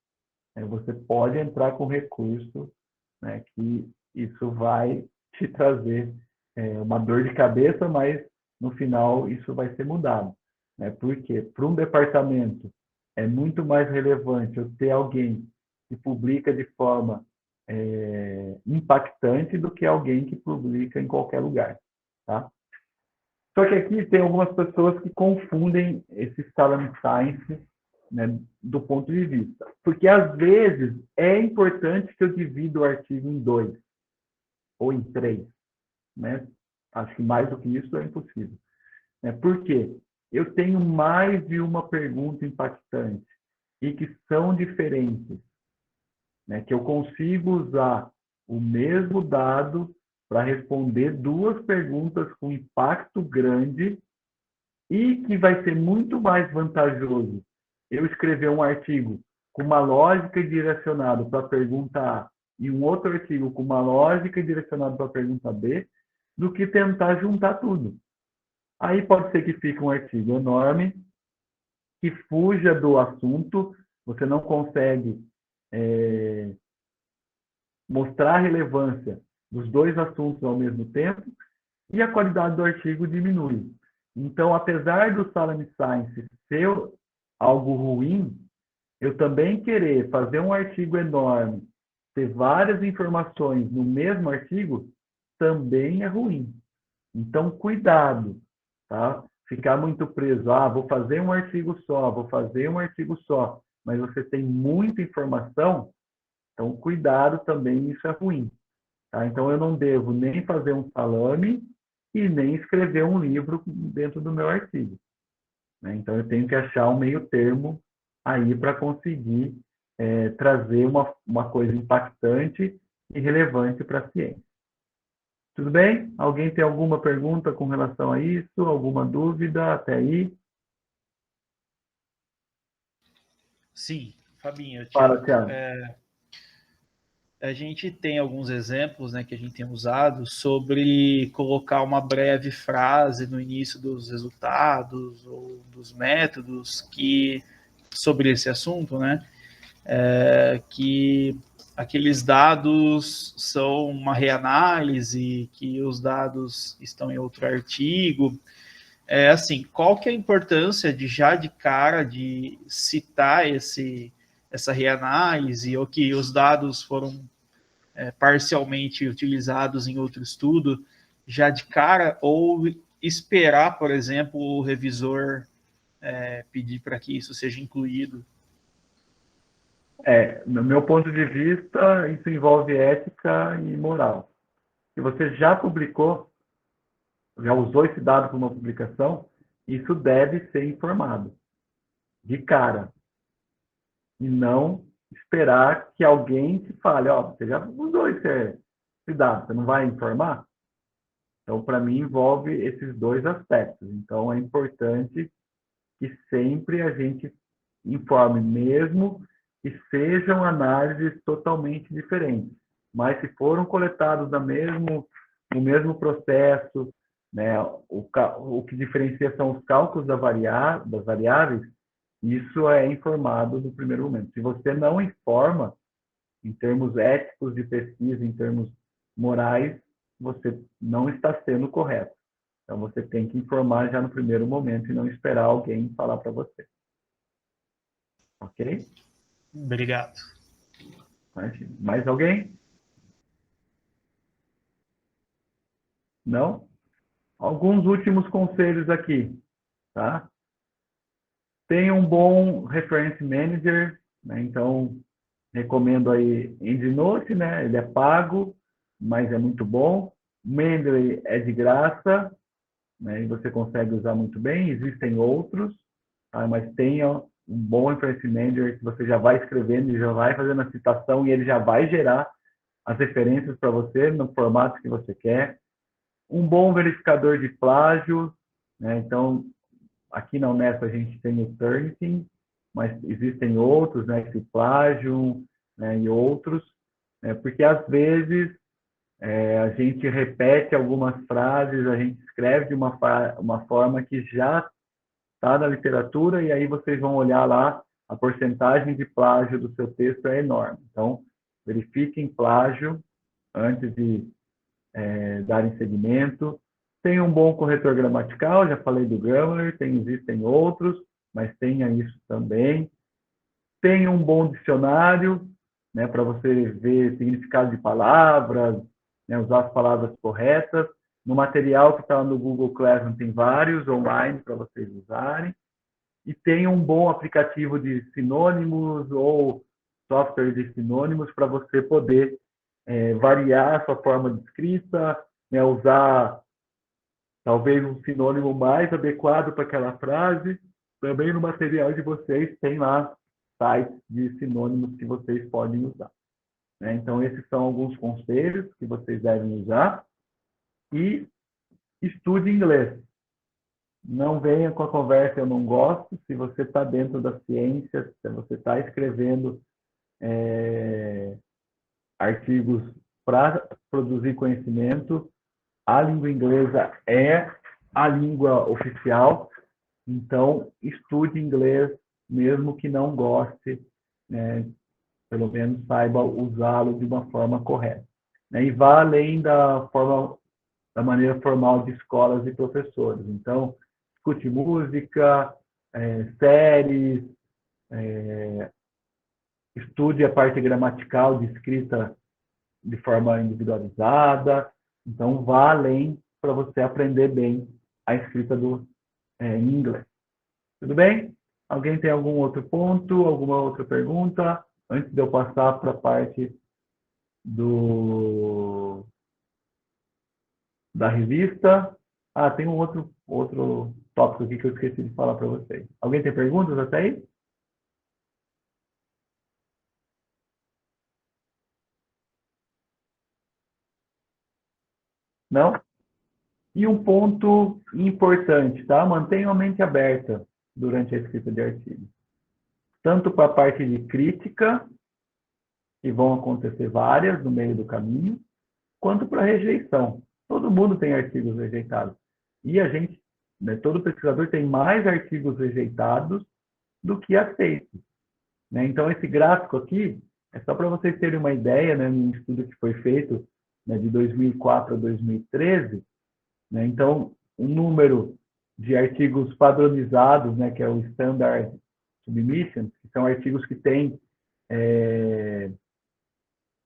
você pode entrar com recurso, né, que isso vai te trazer uma dor de cabeça, mas no final isso vai ser mudado. Né? Porque para um departamento é muito mais relevante eu ter alguém que publica de forma impactante do que alguém que publica em qualquer lugar. Tá? Só que aqui tem algumas pessoas que confundem esse salami science, né, do ponto de vista. Porque, às vezes, é importante que eu divida o artigo em 2 ou em 3. Né? Acho que mais do que isso é impossível. Por quê? Eu tenho mais de uma pergunta impactante e que são diferentes. Né? Que eu consigo usar o mesmo dado para responder 2 perguntas com impacto grande e que vai ser muito mais vantajoso eu escrever um artigo com uma lógica direcionada para a pergunta A e um outro artigo com uma lógica direcionada para a pergunta B, do que tentar juntar tudo. Aí pode ser que fique um artigo enorme, que fuja do assunto, você não consegue mostrar a relevância dos 2 assuntos ao mesmo tempo, e a qualidade do artigo diminui. Então, apesar do Salami Science ser algo ruim, eu também querer fazer um artigo enorme, ter várias informações no mesmo artigo, também é ruim. Então, cuidado, tá? Ficar muito preso, vou fazer um artigo só, mas você tem muita informação, então cuidado também, isso é ruim. Tá? Então, eu não devo nem fazer um salame e nem escrever um livro dentro do meu artigo. Né? Então, eu tenho que achar um meio termo aí para conseguir trazer uma coisa impactante e relevante para a ciência. Tudo bem? Alguém tem alguma pergunta com relação a isso? Alguma dúvida até aí? Sim, Fabinho, Fala, Thiago. Thiago. A gente tem alguns exemplos, né, que a gente tem usado sobre colocar uma breve frase no início dos resultados ou dos métodos sobre esse assunto, né, que aqueles dados são uma reanálise, que os dados estão em outro artigo. Assim, qual que é a importância de cara de citar essa reanálise, ou que os dados foram parcialmente utilizados em outro estudo, já de cara, ou esperar, por exemplo, o revisor pedir para que isso seja incluído? No meu ponto de vista, isso envolve ética e moral. Se você já publicou, já usou esse dado para uma publicação, isso deve ser informado de cara. E não esperar que alguém te fale, ó, você já usou esse dado, você não vai informar? Então, para mim, envolve esses dois aspectos. Então, é importante que sempre a gente informe, mesmo que sejam análises totalmente diferentes. Mas se foram coletados no mesmo processo, né, o que diferencia são os cálculos das variáveis, isso é informado no primeiro momento. Se você não informa, em termos éticos de pesquisa, em termos morais, você não está sendo correto. Então, você tem que informar já no primeiro momento e não esperar alguém falar para você. Ok? Obrigado. Mais alguém? Não? Alguns últimos conselhos aqui, tá? Tenha um bom Reference Manager, né? Então, recomendo aí EndNote, né? Ele é pago, mas é muito bom. Mendeley é de graça, né? E você consegue usar muito bem. Existem outros, tá? Mas tenha um bom Reference Manager que você já vai escrevendo e já vai fazendo a citação e ele já vai gerar as referências para você no formato que você quer. Um bom verificador de plágio, né? Então, aqui na Unesp a gente tem o Turnitin, mas existem outros, né? Esse plágio, né? E outros, né? Porque às vezes a gente repete algumas frases, a gente escreve de uma forma que já está na literatura e aí vocês vão olhar lá, a porcentagem de plágio do seu texto é enorme. Então, verifiquem plágio antes de darem seguimento. Tem um bom corretor gramatical, já falei do Grammarly, existem outros, mas tenha isso também. Tenha um bom dicionário, né, para você ver significado de palavras, né, usar as palavras corretas. No material que está no Google Classroom tem vários online para vocês usarem. E tenha um bom aplicativo de sinônimos ou software de sinônimos para você poder variar a sua forma de escrita, né, usar talvez um sinônimo mais adequado para aquela frase. Também no material de vocês tem lá sites de sinônimos que vocês podem usar, né? Então, esses são alguns conselhos que vocês devem usar. E estude inglês. Não venha com a conversa eu não gosto. Se você está dentro da ciência, se você está escrevendo artigos para produzir conhecimento, a língua inglesa é a língua oficial, então estude inglês, mesmo que não goste, né? Pelo menos saiba usá-lo de uma forma correta, né? E vá além da maneira formal de escolas e professores. Então, escute música, séries, estude a parte gramatical de escrita de forma individualizada. Então, vá além para você aprender bem a escrita em inglês. Tudo bem? Alguém tem algum outro ponto, alguma outra pergunta? Antes de eu passar para a parte da revista. Ah, tem um outro tópico aqui que eu esqueci de falar para vocês. Alguém tem perguntas até aí? Não? E um ponto importante, tá? Mantenha a mente aberta durante a escrita de artigos. Tanto para a parte de crítica, que vão acontecer várias no meio do caminho, quanto para rejeição. Todo mundo tem artigos rejeitados. E a gente, né, todo pesquisador tem mais artigos rejeitados do que aceitos, né? Então, esse gráfico aqui é só para vocês terem uma ideia, né, num estudo que foi feito, né, de 2004 a 2013, né? Então, o número de artigos padronizados, né, que é o Standard Submissions, que são artigos que têm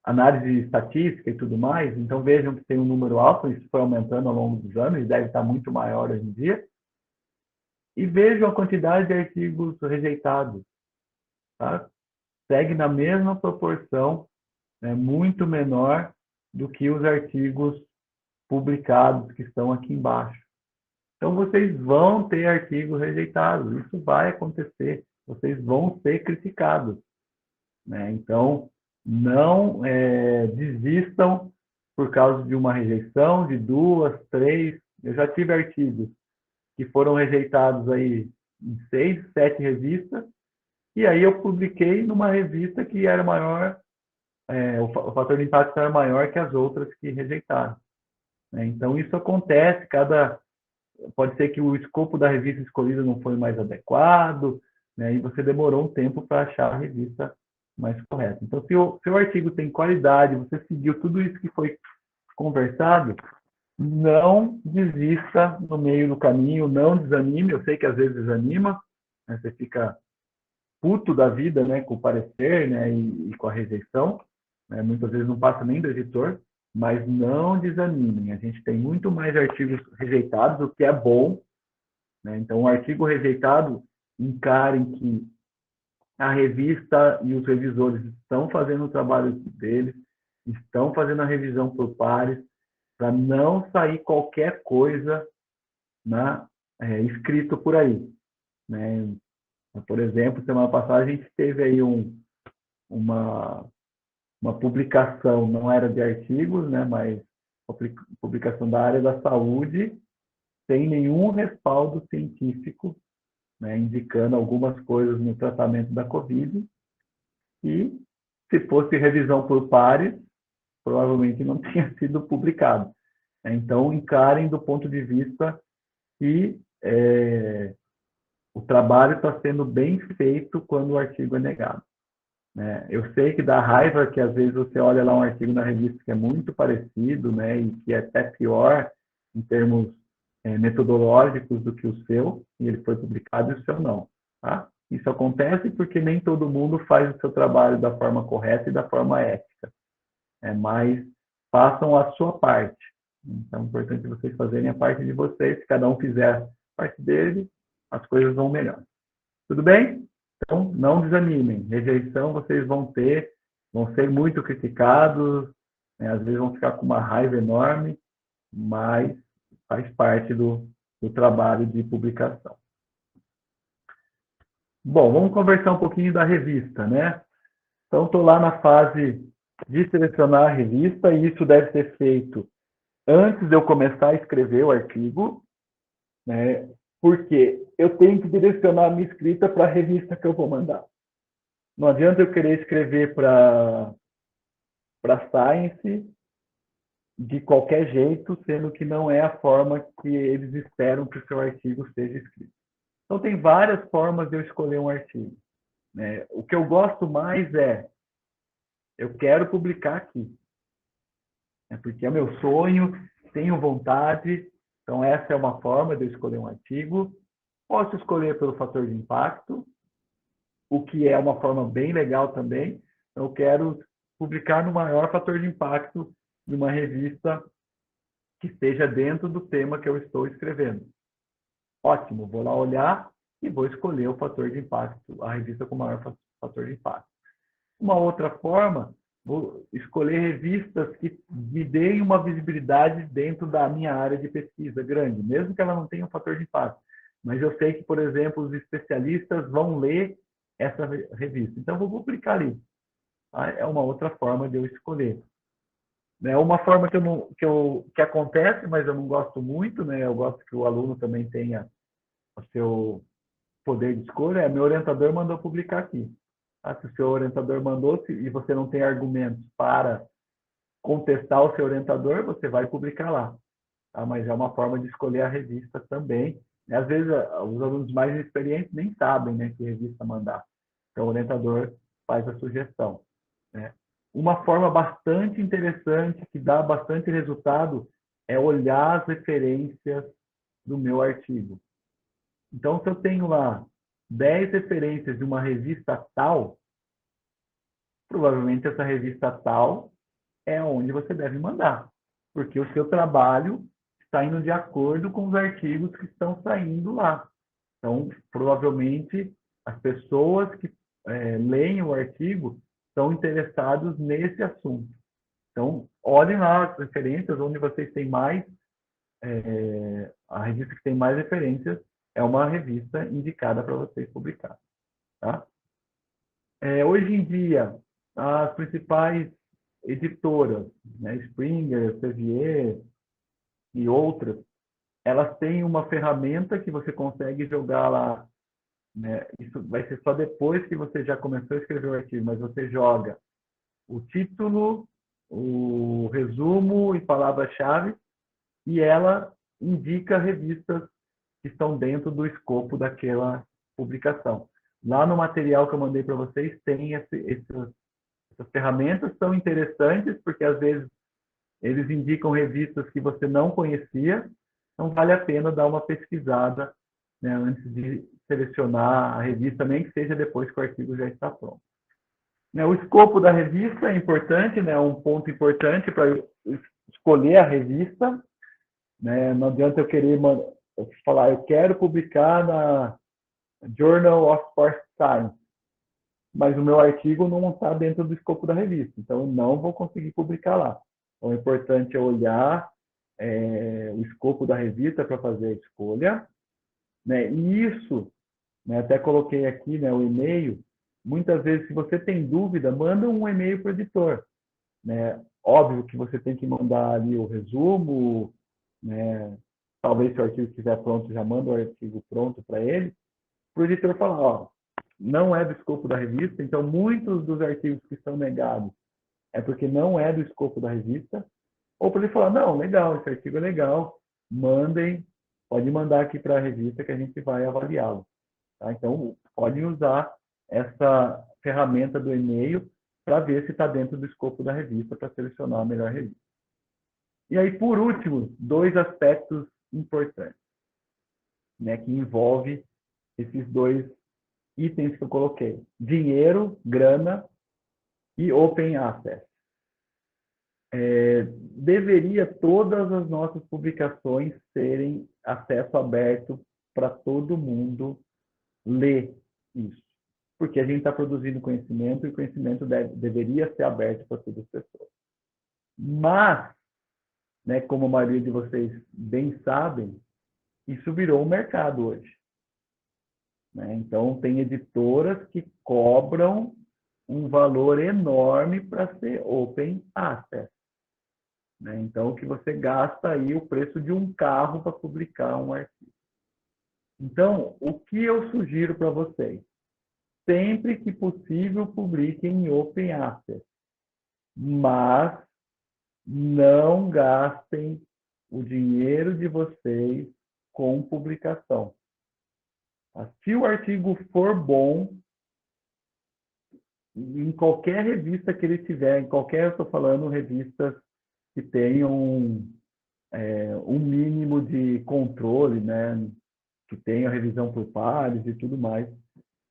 análise estatística e tudo mais. Então, vejam que tem um número alto, isso foi aumentando ao longo dos anos, e deve estar muito maior hoje em dia. E vejam a quantidade de artigos rejeitados, tá? Segue na mesma proporção, né, muito menor do que os artigos publicados que estão aqui embaixo. Então, vocês vão ter artigos rejeitados, isso vai acontecer, vocês vão ser criticados, né? Então, não desistam por causa de uma rejeição, de 2, 3. Eu já tive artigos que foram rejeitados aí em 6, 7 revistas, e aí eu publiquei numa revista que era maior, o fator de impacto era maior que as outras que rejeitaram, né? Então, isso acontece, pode ser que o escopo da revista escolhida não foi mais adequado, né? E você demorou um tempo para achar a revista mais correta. Então, se o seu artigo tem qualidade, você seguiu tudo isso que foi conversado, não desista no meio do caminho, não desanime. Eu sei que às vezes desanima, né? Você fica puto da vida, né, com o parecer, né, e com a rejeição, né? Muitas vezes não passa nem do editor, mas não desanimem. A gente tem muito mais artigos rejeitados, o que é bom, né? Então, um artigo rejeitado, encarem que a revista e os revisores estão fazendo o trabalho deles, estão fazendo a revisão por pares, para não sair qualquer coisa, né, escrito por aí, né? Por exemplo, semana passada a gente teve aí uma publicação, não era de artigos, né, mas publicação da área da saúde, sem nenhum respaldo científico, né, indicando algumas coisas no tratamento da Covid, e se fosse revisão por pares, provavelmente não tinha sido publicado. Então, encarem do ponto de vista que o trabalho está sendo bem feito quando o artigo é negado, né? Eu sei que dá raiva que às vezes você olha lá um artigo na revista que é muito parecido, né, e que é até pior em termos metodológicos do que o seu, e ele foi publicado e o seu não, tá? Isso acontece porque nem todo mundo faz o seu trabalho da forma correta e da forma ética, mas façam a sua parte. Então, é importante vocês fazerem a parte de vocês. Se cada um fizer a parte dele, as coisas vão melhor. Tudo bem? Então, não desanimem. Rejeição vocês vão ter, vão ser muito criticados, né? Às vezes vão ficar com uma raiva enorme, mas faz parte do trabalho de publicação. Bom, vamos conversar um pouquinho da revista, né? Então, estou lá na fase de selecionar a revista, e isso deve ser feito antes de eu começar a escrever o artigo, né? Porque eu tenho que direcionar a minha escrita para a revista que eu vou mandar. Não adianta eu querer escrever para Science de qualquer jeito, sendo que não é a forma que eles esperam que o seu artigo seja escrito. Então, tem várias formas de eu escolher um artigo, né? O que eu gosto mais eu quero publicar aqui, né? Porque é meu sonho, tenho vontade. Então, essa é uma forma de eu escolher um artigo. Posso escolher pelo fator de impacto, o que é uma forma bem legal também. Eu quero publicar no maior fator de impacto de uma revista que esteja dentro do tema que eu estou escrevendo. Ótimo, vou lá olhar e vou escolher o fator de impacto, a revista com maior fator de impacto. Uma outra forma, vou escolher revistas que me deem uma visibilidade dentro da minha área de pesquisa grande, mesmo que ela não tenha um fator de impacto. Mas eu sei que, por exemplo, os especialistas vão ler essa revista. Então, eu vou publicar ali. É uma outra forma de eu escolher. É uma forma que acontece, mas eu não gosto muito, né? Eu gosto que o aluno também tenha o seu poder de escolha. Meu orientador mandou publicar aqui. Se o seu orientador mandou e você não tem argumentos para contestar o seu orientador, você vai publicar lá. Mas é uma forma de escolher a revista também. Às vezes, os alunos mais experientes nem sabem, né, que revista mandar. Então, o orientador faz a sugestão, né? Uma forma bastante interessante, que dá bastante resultado, é olhar as referências do meu artigo. Então, se eu tenho lá 10 referências de uma revista tal, provavelmente essa revista tal é onde você deve mandar, porque o seu trabalho está indo de acordo com os artigos que estão saindo lá. Então, provavelmente, as pessoas que leem o artigo estão interessados nesse assunto. Então, olhem lá as referências, onde vocês têm mais, a revista que tem mais referências é uma revista indicada para vocês publicar. Tá? Hoje em dia, as principais editoras, né, Springer, Sevier e outras, elas têm uma ferramenta que você consegue jogar lá, né? Isso vai ser só depois que você já começou a escrever o artigo, mas você joga o título, o resumo e palavra-chave, e ela indica revistas que estão dentro do escopo daquela publicação. Lá no material que eu mandei para vocês, tem essas ferramentas, são interessantes, porque às vezes eles indicam revistas que você não conhecia, então vale a pena dar uma pesquisada, né, antes de selecionar a revista, nem que seja depois que o artigo já está pronto. O escopo da revista é importante, né, um ponto importante para escolher a revista. Né, não adianta eu querer falar, eu quero publicar na Journal of Sports Science, mas o meu artigo não está dentro do escopo da revista, então eu não vou conseguir publicar lá. Então, é importante eu olhar o escopo da revista para fazer a escolha, né? E isso, né, até coloquei aqui, né, o e-mail. Muitas vezes, se você tem dúvida, manda um e-mail para o editor. Né? Óbvio que você tem que mandar ali o resumo, né? Talvez se o artigo estiver pronto, já manda o artigo pronto para ele, para o editor falar, ó, não é do escopo da revista, então muitos dos artigos que são negados é porque não é do escopo da revista, ou para ele falar, não, legal, esse artigo é legal, mandem, pode mandar aqui para a revista que a gente vai avaliá-lo. Tá? Então, podem usar essa ferramenta do e-mail para ver se está dentro do escopo da revista, para selecionar a melhor revista. E aí, por último, 2 aspectos importantes, né, que envolve esses 2 itens que eu coloquei. Dinheiro, grana e open access. Deveria todas as nossas publicações serem acesso aberto para todo mundo ler isso. Porque a gente está produzindo conhecimento e o conhecimento deveria ser aberto para todas as pessoas. Mas, né, como a maioria de vocês bem sabem, isso virou um mercado hoje. Né? Então, tem editoras que cobram um valor enorme para ser open access. Né? Então, o que você gasta aí, o preço de um carro para publicar um artigo. Então, o que eu sugiro para vocês? Sempre que possível, publiquem em open access. Mas não gastem o dinheiro de vocês com publicação. Se o artigo for bom, em qualquer revista que ele tiver, em qualquer, eu estou falando, revistas que tenham um mínimo de controle, né, que tenham revisão por pares e tudo mais,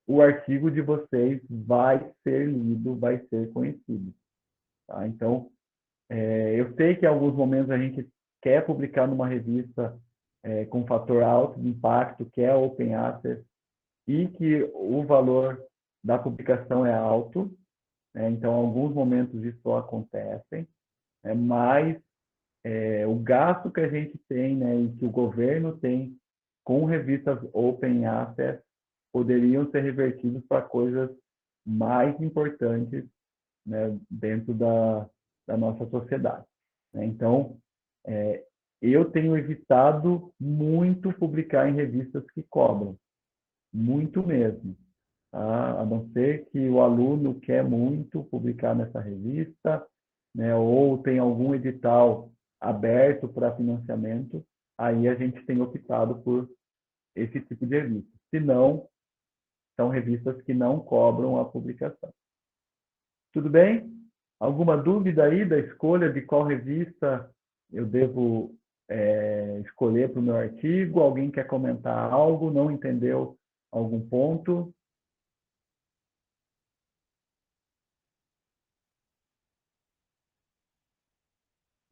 o artigo de vocês vai ser lido, vai ser conhecido. Tá? Então, eu sei que em alguns momentos a gente quer publicar numa revista com fator alto de impacto, que é open access, e que o valor da publicação é alto, né? Então, em alguns momentos isso acontece, mas o gasto que a gente tem, né, e que o governo tem com revistas open access poderiam ser revertidos para coisas mais importantes, né, dentro da nossa sociedade. Né? Então, eu tenho evitado muito publicar em revistas que cobram, muito mesmo. Tá? A não ser que o aluno quer muito publicar nessa revista, né, ou tem algum edital aberto para financiamento, aí a gente tem optado por esse tipo de revista. Se não, são revistas que não cobram a publicação. Tudo bem? Alguma dúvida aí da escolha de qual revista eu devo escolher para o meu artigo? Alguém quer comentar algo? Não entendeu algum ponto?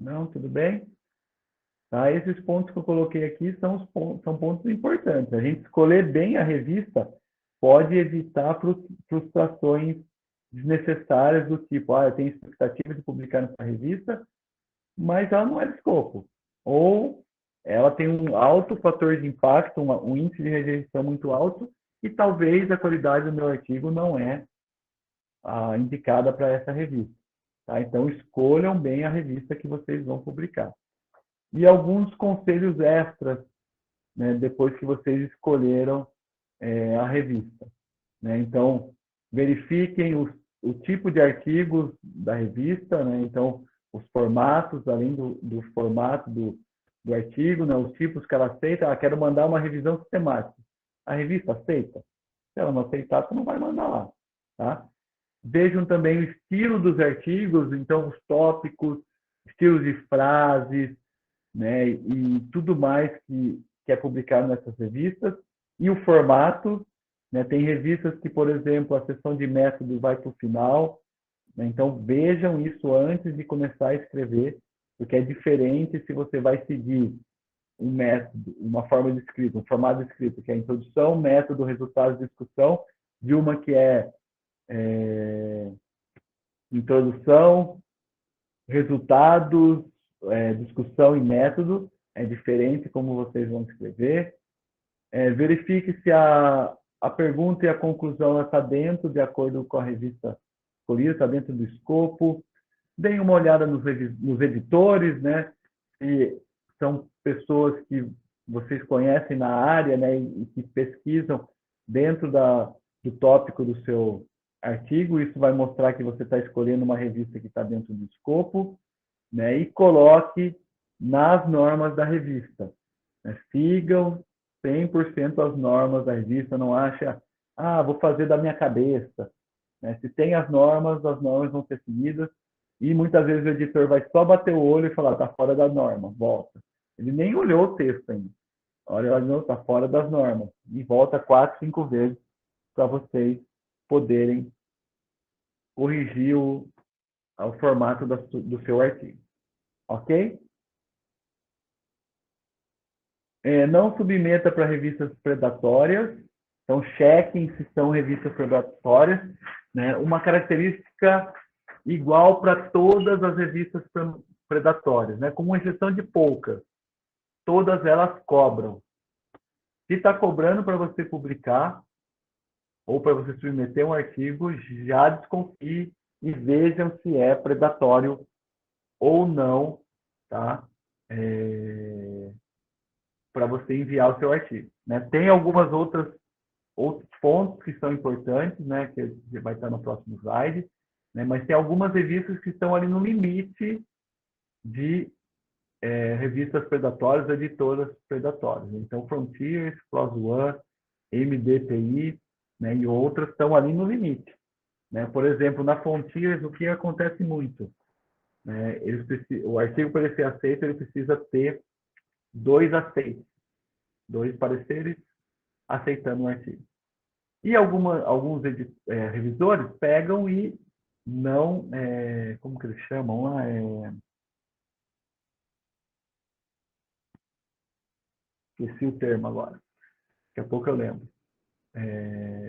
Não? Tudo bem? Tá? Esses pontos que eu coloquei aqui são pontos importantes. A gente escolher bem a revista pode evitar frustrações desnecessárias do tipo, eu tenho expectativa de publicar nessa revista, mas ela não é de escopo. Ou ela tem um alto fator de impacto, um índice de rejeição muito alto, e talvez a qualidade do meu artigo não é indicada para essa revista. Tá? Então, escolham bem a revista que vocês vão publicar. E alguns conselhos extras, né, depois que vocês escolheram a revista. Né? Então, verifiquem o tipo de artigos da revista, né? Então, os formatos, além do formato do artigo, né? Os tipos que ela aceita. Quero mandar uma revisão sistemática. A revista aceita? Se ela não aceitar, você não vai mandar lá. Tá? Vejam também o estilo dos artigos, então, os tópicos, estilos de frases, né? E tudo mais que é publicado nessas revistas. E o formato, né? Tem revistas que, por exemplo, a seção de método vai para o final, né? Então, vejam isso antes de começar a escrever, porque é diferente se você vai seguir um método, uma forma de escrita, um formato de escrita, que é a introdução, método, resultados, discussão, de uma que é introdução, resultados, discussão e método. É diferente como vocês vão escrever. Verifique se a pergunta e a conclusão está dentro, de acordo com a revista escolhida, está dentro do escopo. Deem uma olhada nos editores, né? Se são pessoas que vocês conhecem na área, né? E que pesquisam dentro do tópico do seu artigo. Isso vai mostrar que você está escolhendo uma revista que está dentro do escopo, né? E coloque nas normas da revista. Né? Sigam 100% as normas da revista, não acha, vou fazer da minha cabeça. Né? Se tem as normas vão ser seguidas, e muitas vezes o editor vai só bater o olho e falar, está fora da norma, volta. Ele nem olhou o texto ainda. Olha, não, está fora das normas. E volta 4, 5 vezes para vocês poderem corrigir o formato do seu artigo. Ok? Não submeta para revistas predatórias. Então, chequem se são revistas predatórias. Né? Uma característica igual para todas as revistas predatórias, né? Com exceção de poucas. Todas elas cobram. Se está cobrando para você publicar ou para você submeter um artigo, já desconfie e vejam se é predatório ou não, tá? Para você enviar o seu artigo. Né? Tem algumas outros pontos que são importantes, né? Que vai estar no próximo slide, né? Mas tem algumas revistas que estão ali no limite de revistas predatórias, editoras predatórias. Então, Frontiers, PLOS ONE, MDPI, né? E outras estão ali no limite. Né? Por exemplo, na Frontiers, o que acontece muito? Né? O artigo, para ele ser aceito, ele precisa ter 2 aceites, 2 pareceres aceitando o artigo. E alguns revisores pegam e não, como que eles chamam lá? Esqueci o termo agora. Daqui a pouco eu lembro.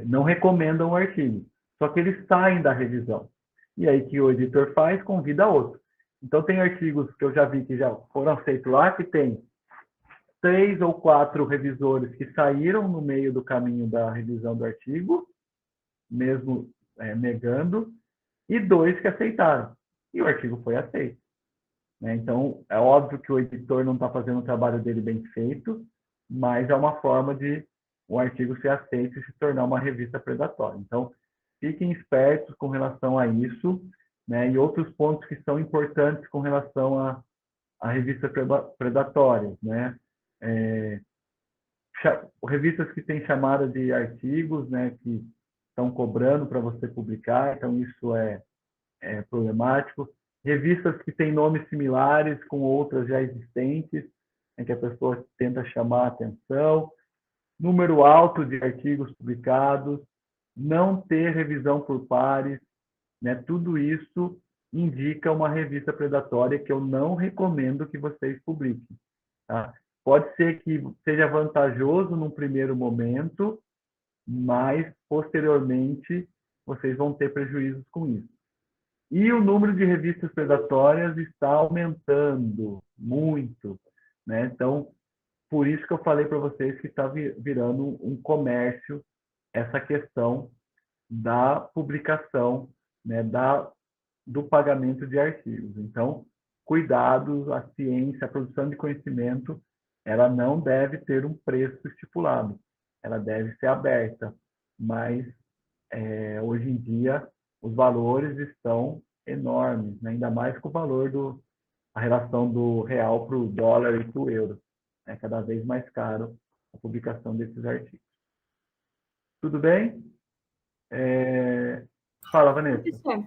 Não recomendam o artigo. Só que eles saem da revisão. E aí que o editor faz, convida outro. Então tem artigos que eu já vi que já foram aceitos lá, que tem 3 ou 4 revisores que saíram no meio do caminho da revisão do artigo, mesmo negando, e 2 que aceitaram. E o artigo foi aceito. Né? Então, é óbvio que o editor não está fazendo o trabalho dele bem feito, mas é uma forma de o artigo ser aceito e se tornar uma revista predatória. Então, fiquem espertos com relação a isso, né? E outros pontos que são importantes com relação a revistas predatórias, né? Revistas que têm chamada de artigos, né? Que estão cobrando para você publicar, então isso é problemático. Revistas que têm nomes similares com outras já existentes, em que a pessoa tenta chamar a atenção, número alto de artigos publicados, não ter revisão por pares, né? Tudo isso indica uma revista predatória que eu não recomendo que vocês publiquem. Tá? Pode ser que seja vantajoso num primeiro momento, mas posteriormente vocês vão ter prejuízos com isso. E o número de revistas predatórias está aumentando muito, né? Então, por isso que eu falei para vocês que está virando um comércio essa questão da publicação, né, do pagamento de artigos. Então, cuidado, a ciência, a produção de conhecimento, ela não deve ter um preço estipulado, ela deve ser aberta, mas hoje em dia os valores estão enormes, né? Ainda mais com o valor a relação do real para o dólar e para o euro. É cada vez mais caro a publicação desses artigos. Tudo bem? Fala, Vanessa. Professor,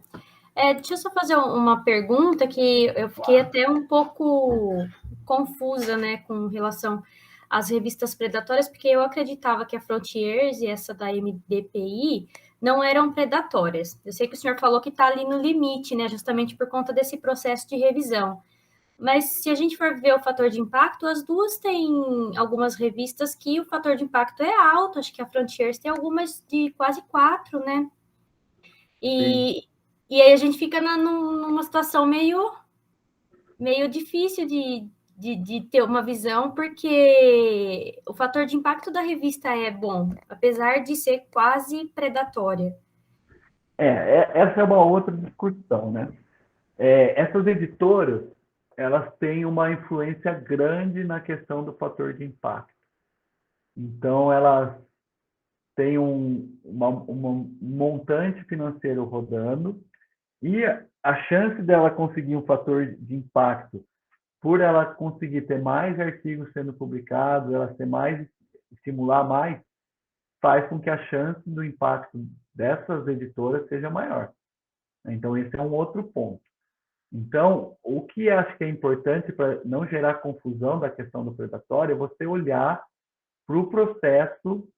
deixa eu só fazer uma pergunta que eu fiquei até um pouco confusa, né, com relação às revistas predatórias, porque eu acreditava que a Frontiers e essa da MDPI não eram predatórias. Eu sei que o senhor falou que está ali no limite, né, justamente por conta desse processo de revisão. Mas se a gente for ver o fator de impacto, as duas têm algumas revistas que o fator de impacto é alto, acho que a Frontiers tem algumas de quase 4, né? E aí a gente fica numa situação meio difícil de ter uma visão, porque o fator de impacto da revista é bom, apesar de ser quase predatória. Essa é uma outra discussão, né? Essas editoras, elas têm uma influência grande na questão do fator de impacto. Então, elas têm um montante financeiro rodando e a chance dela conseguir um fator de impacto, por ela conseguir ter mais artigos sendo publicados, ela estimular mais, faz com que a chance do impacto dessas editoras seja maior. Então, esse é um outro ponto. Então, o que acho que é importante para não gerar confusão da questão do predatório é você olhar para o processo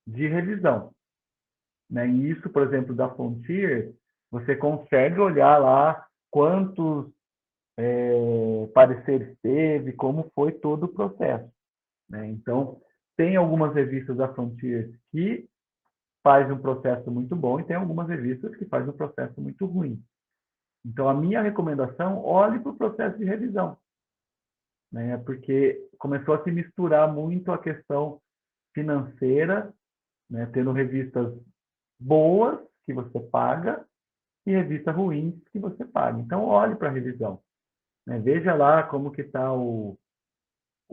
de revisão, né? E isso, por exemplo, da Frontier, você consegue olhar lá quantos pareceres teve, como foi todo o processo, né? Então, tem algumas revistas da Frontier que fazem um processo muito bom e tem algumas revistas que fazem um processo muito ruim. Então, a minha recomendação, olhe para o processo de revisão, né? Porque começou a se misturar muito a questão financeira, né? Tendo revistas boas, que você paga, e revistas ruins, que você paga. Então, olhe para a revisão, né? Veja lá como que está o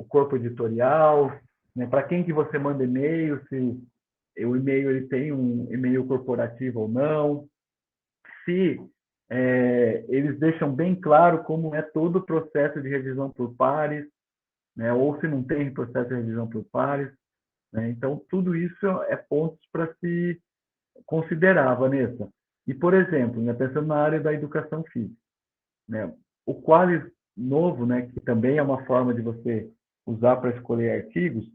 corpo editorial, né? Para quem que você manda e-mail, se o e-mail ele tem um e-mail corporativo ou não, se eles deixam bem claro como é todo o processo de revisão por pares, né? Ou se não tem processo de revisão por pares, né? Então, tudo isso é pontos para se considerar, Vanessa. E, por exemplo, né, pensando na área da educação física, né, o Qualis novo, né, que também é uma forma de você usar para escolher artigos,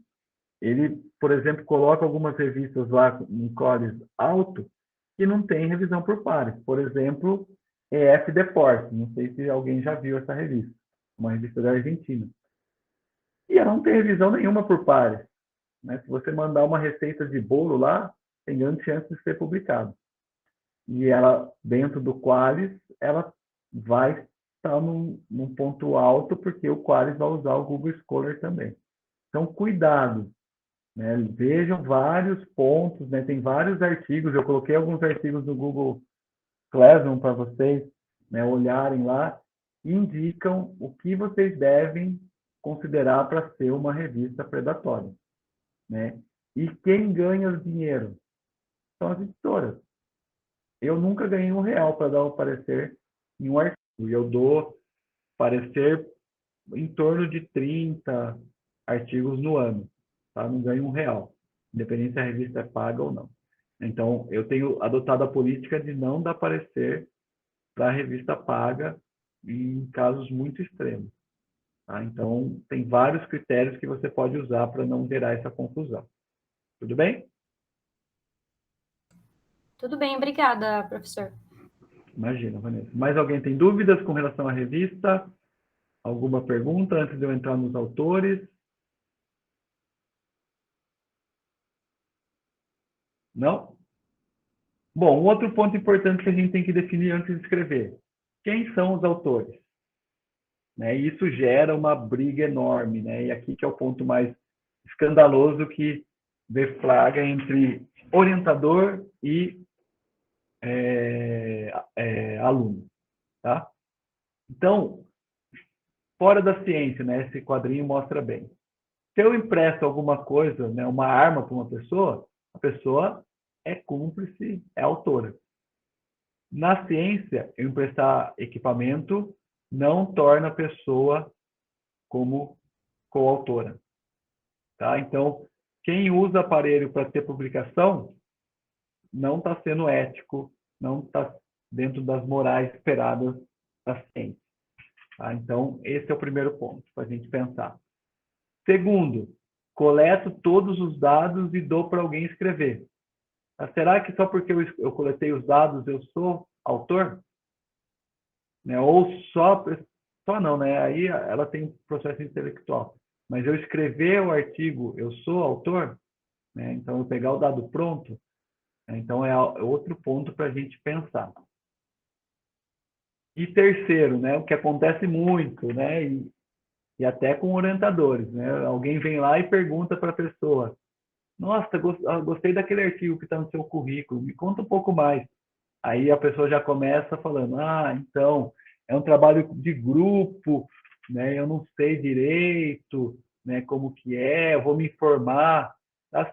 ele, por exemplo, coloca algumas revistas lá no Qualis alto que não tem revisão por pares. Por exemplo, EF Deportes, não sei se alguém já viu essa revista, uma revista da Argentina. E ela não tem revisão nenhuma por pares, né? Se você mandar uma receita de bolo lá, tem grande chance de ser publicado. E ela, dentro do Qualis, ela vai estar num ponto alto, porque o Qualis vai usar o Google Scholar também. Então, cuidado, né? Vejam vários pontos, né? Tem vários artigos, eu coloquei alguns artigos no Google Classroom para vocês, né, olharem lá, indicam o que vocês devem considerar para ser uma revista predatória, né? E quem ganha o dinheiro? São as editoras. Eu nunca ganhei R$1 para dar um parecer em um artigo. E eu dou parecer em torno de 30 artigos no ano. Tá? Não ganho R$1, independente se a revista é paga ou não. Então, eu tenho adotado a política de não dar parecer para a revista paga em casos muito extremos. Tá? Então, tem vários critérios que você pode usar para não gerar essa confusão. Tudo bem? Tudo bem, obrigada, professor. Imagina, Vanessa. Mais alguém tem dúvidas com relação à revista? Alguma pergunta antes de eu entrar nos autores? Não? Bom, um outro ponto importante que a gente tem que definir antes de escrever. Quem são os autores? Né? Isso gera uma briga enorme, né? E aqui que é o ponto mais escandaloso que deflagra entre orientador e aluno, tá? Então, fora da ciência, né? Esse quadrinho mostra bem. Se eu empresto alguma coisa, né, uma arma para uma pessoa, a pessoa é cúmplice, é autora. Na ciência, eu emprestar equipamento não torna a pessoa como coautora. Tá? Então, quem usa aparelho para ter publicação não está sendo ético, não está dentro das morais esperadas da ciência. Tá? Então, esse é o primeiro ponto para a gente pensar. Segundo, coleto todos os dados e dou para alguém escrever. Mas será que só porque eu coletei os dados eu sou autor? Né? Ou só não, né? Aí ela tem um processo intelectual. Mas eu escrever o artigo, eu sou autor? Né? Então, eu pegar o dado pronto, né? Então é outro ponto para a gente pensar. E terceiro, né? O que acontece muito, né? E até com orientadores, né? Alguém vem lá e pergunta para a pessoa: nossa, gostei daquele artigo que está no seu currículo, me conta um pouco mais. Aí a pessoa já começa falando: ah, então, é um trabalho de grupo, né? Eu não sei direito, né, como que é, eu vou me informar.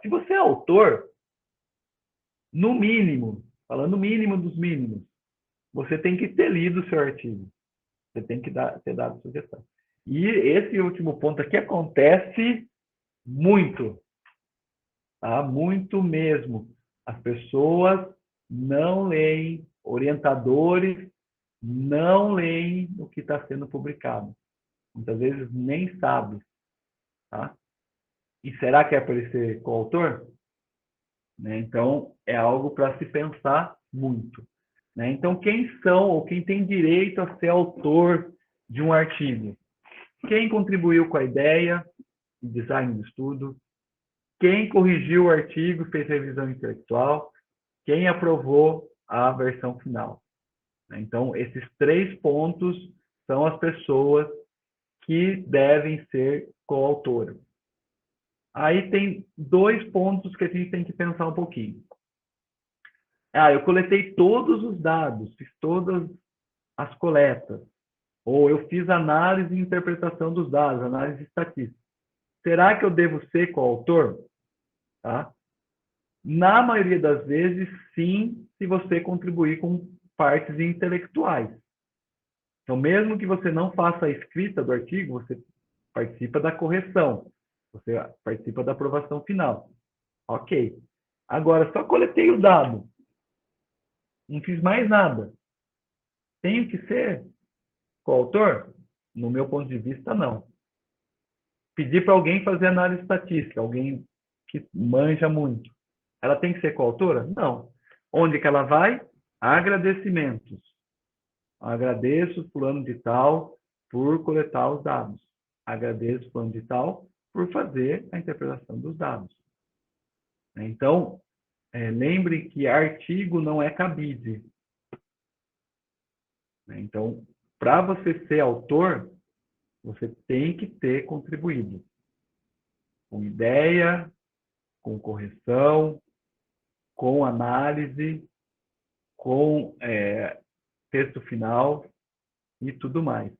Se você é autor, no mínimo, falando no mínimo dos mínimos, você tem que ter lido o seu artigo. Você tem que ter dado sugestão. E esse último ponto aqui acontece muito. Tá? Muito mesmo. As pessoas não leem, orientadores não leem o que está sendo publicado. Muitas vezes nem sabem. Tá? E será que é para ele ser coautor? Né? Então, é algo para se pensar muito. Né? Então, quem são ou quem tem direito a ser autor de um artigo? Quem contribuiu com a ideia, design do estudo, quem corrigiu o artigo, fez revisão intelectual, quem aprovou a versão final. Então, esses 3 pontos são as pessoas que devem ser coautoras. Aí tem 2 pontos que a gente tem que pensar um pouquinho. Eu coletei todos os dados, fiz todas as coletas, ou eu fiz análise e interpretação dos dados, análise estatística. Será que eu devo ser coautor? Tá? Na maioria das vezes, sim, se você contribuir com partes intelectuais. Então, mesmo que você não faça a escrita do artigo, você participa da correção, você participa da aprovação final. Ok. Agora, só coletei o dado, não fiz mais nada. Tenho que ser coautor? No meu ponto de vista, não. Pedir para alguém fazer análise estatística, alguém que manja muito. Ela tem que ser coautora? Não. Onde que ela vai? Agradecimentos. Agradeço fulano de tal por coletar os dados. Agradeço fulano de tal por fazer a interpretação dos dados. Então, lembre que artigo não é cabide. Então, para você ser autor, você tem que ter contribuído. Com ideia, com correção, com análise, com texto final e tudo mais.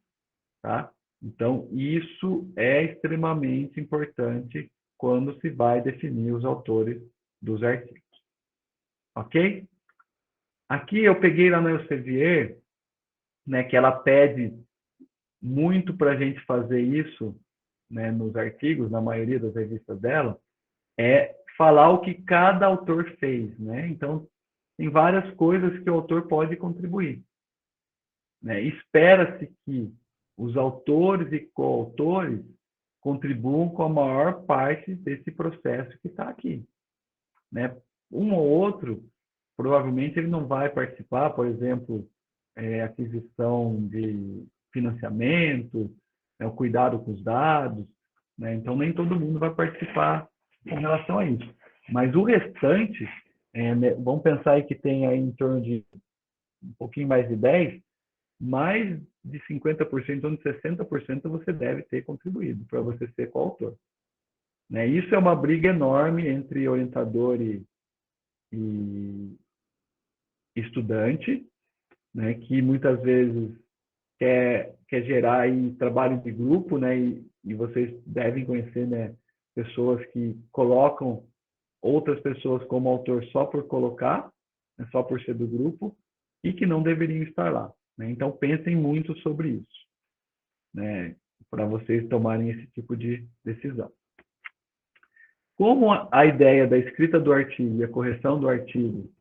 Tá? Então, isso é extremamente importante quando se vai definir os autores dos artigos. Ok? Aqui eu peguei lá no Elsevier, né, que ela pede muito para a gente fazer isso, né, nos artigos, na maioria das revistas dela, é falar o que cada autor fez. Né? Então, tem várias coisas que o autor pode contribuir. Né? Espera-se que os autores e coautores contribuam com a maior parte desse processo que está aqui. Né? Um ou outro, provavelmente ele não vai participar, por exemplo, aquisição de financiamento, o cuidado com os dados, né? Então nem todo mundo vai participar com relação a isso. Mas o restante, Vamos pensar aí que tem aí em torno de um pouquinho mais de 10, mais de 50%, ou de 60% você deve ter contribuído para você ser coautor. Né? Isso é uma briga enorme entre orientador e estudante, né? Que muitas vezes quer gerar aí trabalho de grupo, né? E vocês devem conhecer, né, pessoas que colocam outras pessoas como autor só por colocar, né, só por ser do grupo, e que não deveriam estar lá. Né? Então, pensem muito sobre isso, né, para vocês tomarem esse tipo de decisão. Como a ideia da escrita do artigo e a correção do artigo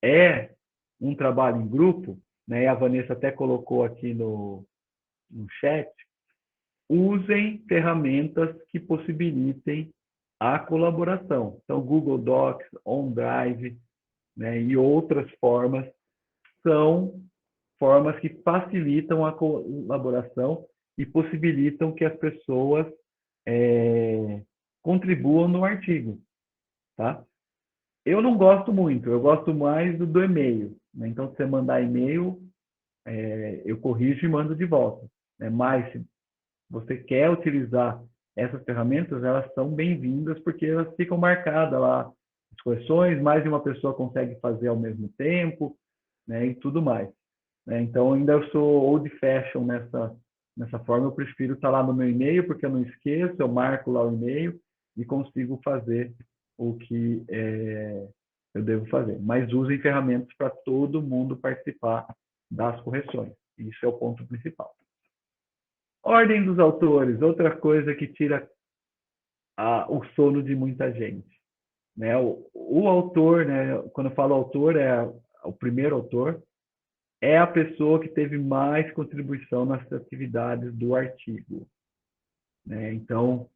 é um trabalho em grupo, né, e a Vanessa até colocou aqui no chat, usem ferramentas que possibilitem a colaboração. Então, Google Docs, OneDrive, né, e outras formas são formas que facilitam a colaboração e possibilitam que as pessoas contribuam no artigo. Tá? Eu não gosto muito, eu gosto mais do e-mail. Né? Então, se você mandar e-mail, eu corrijo e mando de volta. Né? Mas, se você quer utilizar essas ferramentas, elas são bem-vindas, porque elas ficam marcadas lá, as correções, mais de uma pessoa consegue fazer ao mesmo tempo, né? E tudo mais. Né? Então, ainda eu sou old fashion nessa forma, eu prefiro estar lá no meu e-mail, porque eu não esqueço, eu marco lá o e-mail e consigo fazer o que eu devo fazer. Mas usem ferramentas para todo mundo participar das correções. Isso é o ponto principal. Ordem dos autores, outra coisa que tira o sono de muita gente. Né? O autor, né? Quando eu falo autor, é o primeiro autor, é a pessoa que teve mais contribuição nas atividades do artigo. Né? Então,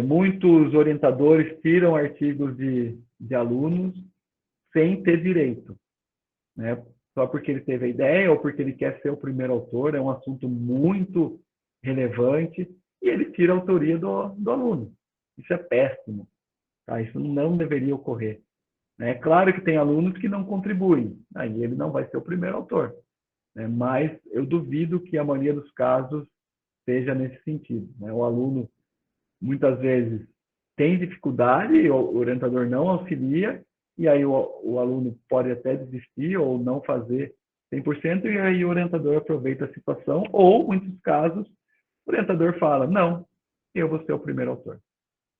muitos orientadores tiram artigos de alunos sem ter direito. Né? Só porque ele teve a ideia ou porque ele quer ser o primeiro autor, é um assunto muito relevante, e ele tira a autoria do aluno. Isso é péssimo. Tá? Isso não deveria ocorrer. É claro que tem alunos que não contribuem, aí ele não vai ser o primeiro autor. Né? Mas eu duvido que a maioria dos casos seja nesse sentido. Né? O aluno, muitas vezes, tem dificuldade, o orientador não auxilia, e aí o aluno pode até desistir ou não fazer 100%, e aí o orientador aproveita a situação, ou, em muitos casos, o orientador fala, não, eu vou ser o primeiro autor.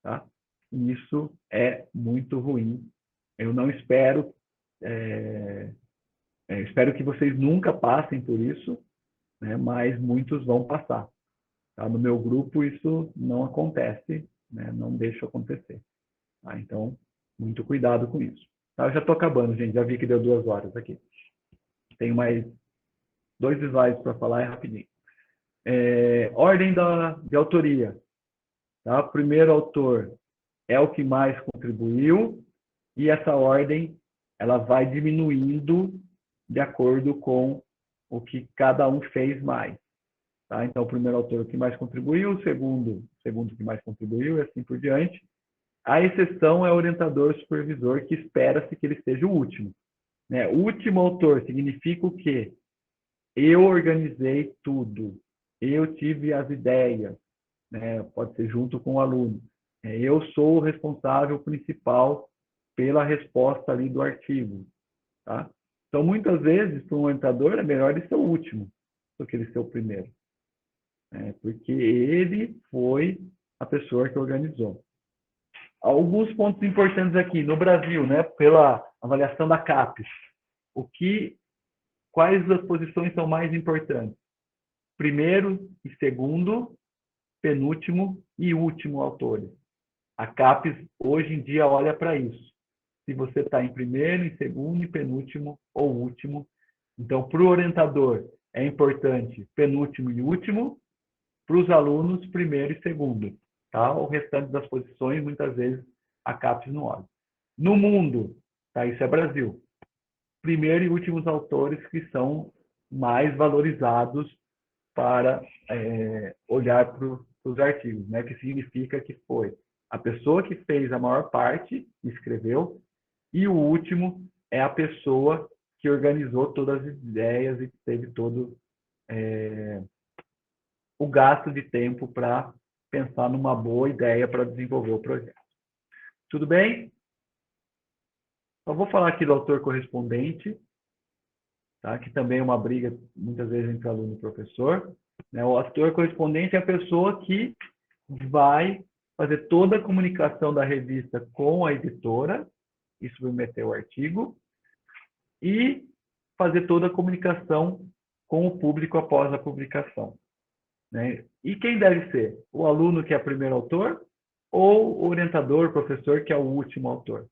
Tá? E isso é muito ruim. Eu não espero, espero que vocês nunca passem por isso, né? Mas muitos vão passar. Tá? No meu grupo isso não acontece, né? Não deixo acontecer. Tá? Então, muito cuidado com isso. Tá? Eu já estou acabando, gente. Já vi que deu 2 horas aqui. Tenho mais 2 slides para falar, é rapidinho. Ordem de autoria. Tá? O primeiro autor é o que mais contribuiu, e essa ordem ela vai diminuindo de acordo com o que cada um fez mais. Tá? Então, o primeiro autor o que mais contribuiu, o segundo que mais contribuiu, e assim por diante. A exceção é o orientador supervisor, que espera-se que ele seja o último. Né? O último autor significa o quê? Eu organizei tudo, eu tive as ideias, né? Pode ser junto com o aluno. Eu sou o responsável principal pela resposta ali do artigo. Tá? Então, muitas vezes, para um orientador, é melhor ele ser o último do que ele ser o primeiro. Porque ele foi a pessoa que organizou. Alguns pontos importantes aqui. No Brasil, né, pela avaliação da CAPES, quais as posições são mais importantes? Primeiro e segundo, penúltimo e último autores. A CAPES, hoje em dia, olha para isso. Se você está em primeiro, em segundo, em penúltimo ou último. Então, para o orientador, é importante penúltimo e último. Para os alunos, primeiro e segundo. Tá? O restante das posições, muitas vezes, a CAPES não olha. No mundo, tá? Isso é Brasil. Primeiro e últimos autores que são mais valorizados para olhar para os artigos, né? Que significa que foi a pessoa que fez a maior parte, escreveu, E o último é a pessoa que organizou todas as ideias e teve todo o gasto de tempo para pensar numa boa ideia para desenvolver o projeto. Tudo bem? Só vou falar aqui do autor correspondente, tá? Que também é uma briga, muitas vezes, entre aluno e professor. Né? O autor correspondente é a pessoa que vai fazer toda a comunicação da revista com a editora e submeter o artigo, e fazer toda a comunicação com o público após a publicação. Né? E quem deve ser? O aluno, que é o primeiro autor, ou o orientador, o professor, que é o último autor?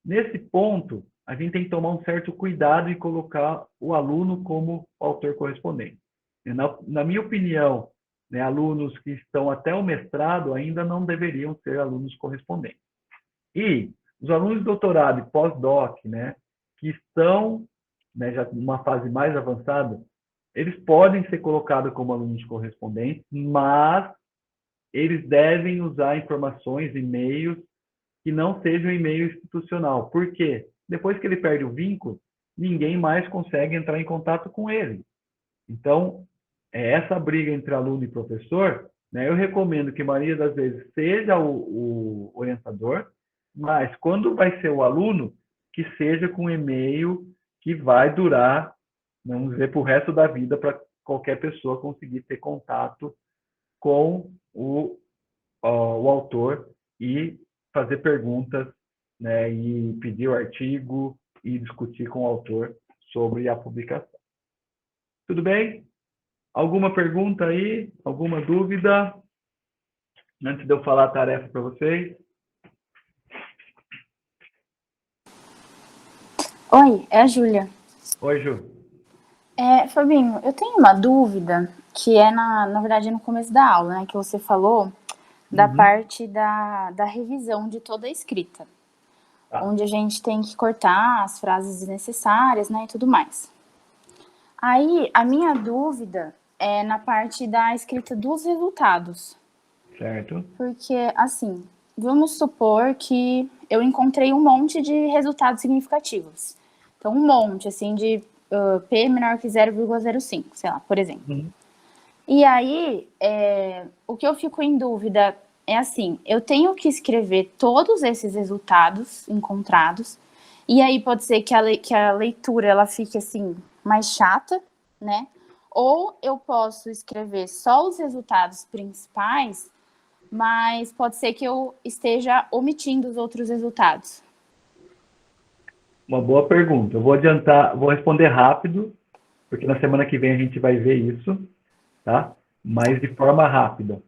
Nesse ponto, a gente tem que tomar um certo cuidado em colocar o aluno como autor correspondente. Na minha opinião, né, alunos que estão até o mestrado ainda não deveriam ser alunos correspondentes. E os alunos de doutorado e pós-doc, né, que estão, né, já numa fase mais avançada, eles podem ser colocados como alunos correspondentes, mas eles devem usar informações, e-mails, que não sejam e-mail institucional. Por quê? Depois que ele perde o vínculo, ninguém mais consegue entrar em contato com ele. Então, essa briga entre aluno e professor, né, eu recomendo que a maioria das vezes seja o orientador, mas quando vai ser o aluno, que seja com e-mail que vai durar, vamos dizer, para o resto da vida, para qualquer pessoa conseguir ter contato com o autor e fazer perguntas, né, e pedir o artigo e discutir com o autor sobre a publicação. Tudo bem? Alguma pergunta aí? Alguma dúvida? Antes de eu falar a tarefa para vocês. Oi, é a Júlia. Oi, Ju. Fabinho, eu tenho uma dúvida que é, na verdade, no começo da aula, né? Que você falou da parte da revisão de toda a escrita. Onde a gente tem que cortar as frases desnecessárias, né? E tudo mais. Aí, a minha dúvida é na parte da escrita dos resultados. Certo. Porque, assim, vamos supor que eu encontrei um monte de resultados significativos. Então, um monte, assim, de P menor que 0,05, sei lá, por exemplo. E aí, o que eu fico em dúvida é assim, eu tenho que escrever todos esses resultados encontrados, e aí pode ser que a leitura ela fique, assim, mais chata, né? Ou eu posso escrever só os resultados principais, mas pode ser que eu esteja omitindo os outros resultados. Uma boa pergunta. Eu vou adiantar, vou responder rápido, porque na semana que vem a gente vai ver isso, tá? Mas de forma rápida.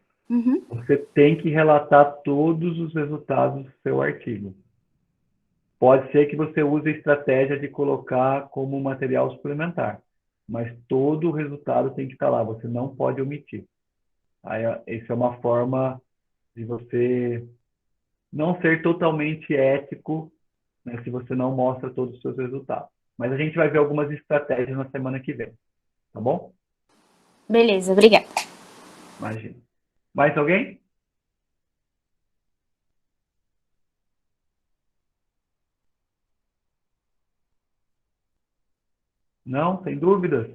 Você tem que relatar todos os resultados do seu artigo. Pode ser que você use a estratégia de colocar como material suplementar, mas todo o resultado tem que estar lá, você não pode omitir. Aí, essa é uma forma de você não ser totalmente ético, né, se você não mostra todos os seus resultados. Mas a gente vai ver algumas estratégias na semana que vem, tá bom? Beleza, obrigada. Imagina. Mais alguém? Não? Tem dúvidas?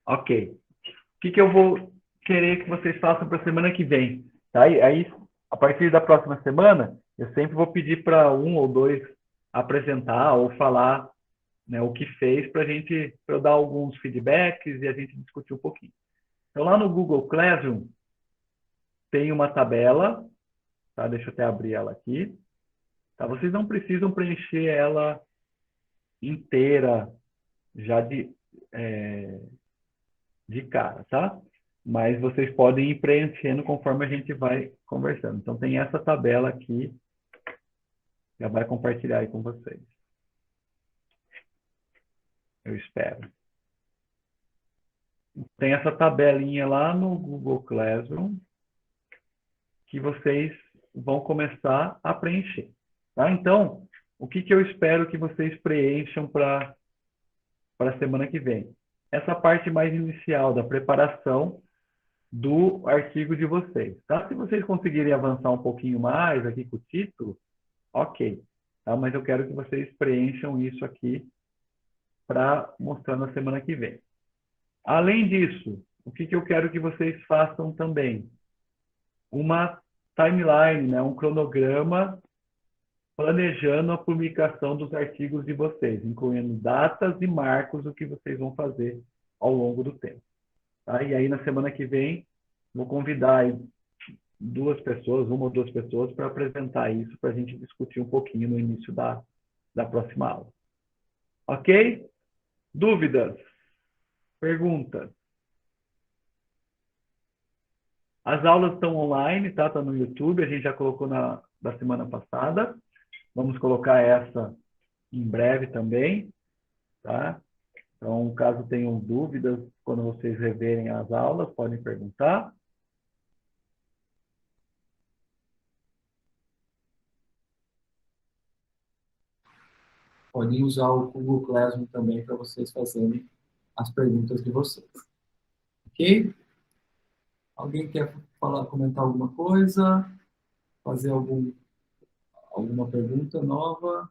Ok. O que eu vou querer que vocês façam para a semana que vem? Tá? Aí, a partir da próxima semana, eu sempre vou pedir para um ou dois apresentar ou falar, né, o que fez para eu dar alguns feedbacks e a gente discutir um pouquinho. Então, lá no Google Classroom, tem uma tabela, tá? Deixa eu até abrir ela aqui. Tá? Vocês não precisam preencher ela inteira já de cara, tá? Mas vocês podem ir preenchendo conforme a gente vai conversando. Então, tem essa tabela aqui, já vai compartilhar aí com vocês. Eu espero. Tem essa tabelinha lá no Google Classroom que vocês vão começar a preencher. Tá? Então, o que eu espero que vocês preencham para a semana que vem? Essa parte mais inicial da preparação do artigo de vocês. Tá? Se vocês conseguirem avançar um pouquinho mais aqui com o título, ok. tá? Mas eu quero que vocês preencham isso aqui para mostrar na semana que vem. Além disso, o que eu quero que vocês façam também? Uma timeline, né? Um cronograma planejando a publicação dos artigos de vocês, incluindo datas e marcos do que vocês vão fazer ao longo do tempo. Tá? E aí, na semana que vem, vou convidar aí uma ou duas pessoas, para apresentar isso, para a gente discutir um pouquinho no início da próxima aula. Ok? Dúvidas? Perguntas? As aulas estão online, tá? Está no YouTube, a gente já colocou da semana passada. Vamos colocar essa em breve também, tá? Então, caso tenham dúvidas, quando vocês reverem as aulas, podem perguntar. Podem usar o Google Classroom também para vocês fazerem as perguntas de vocês. Ok? Alguém quer comentar alguma coisa? Fazer alguma pergunta nova?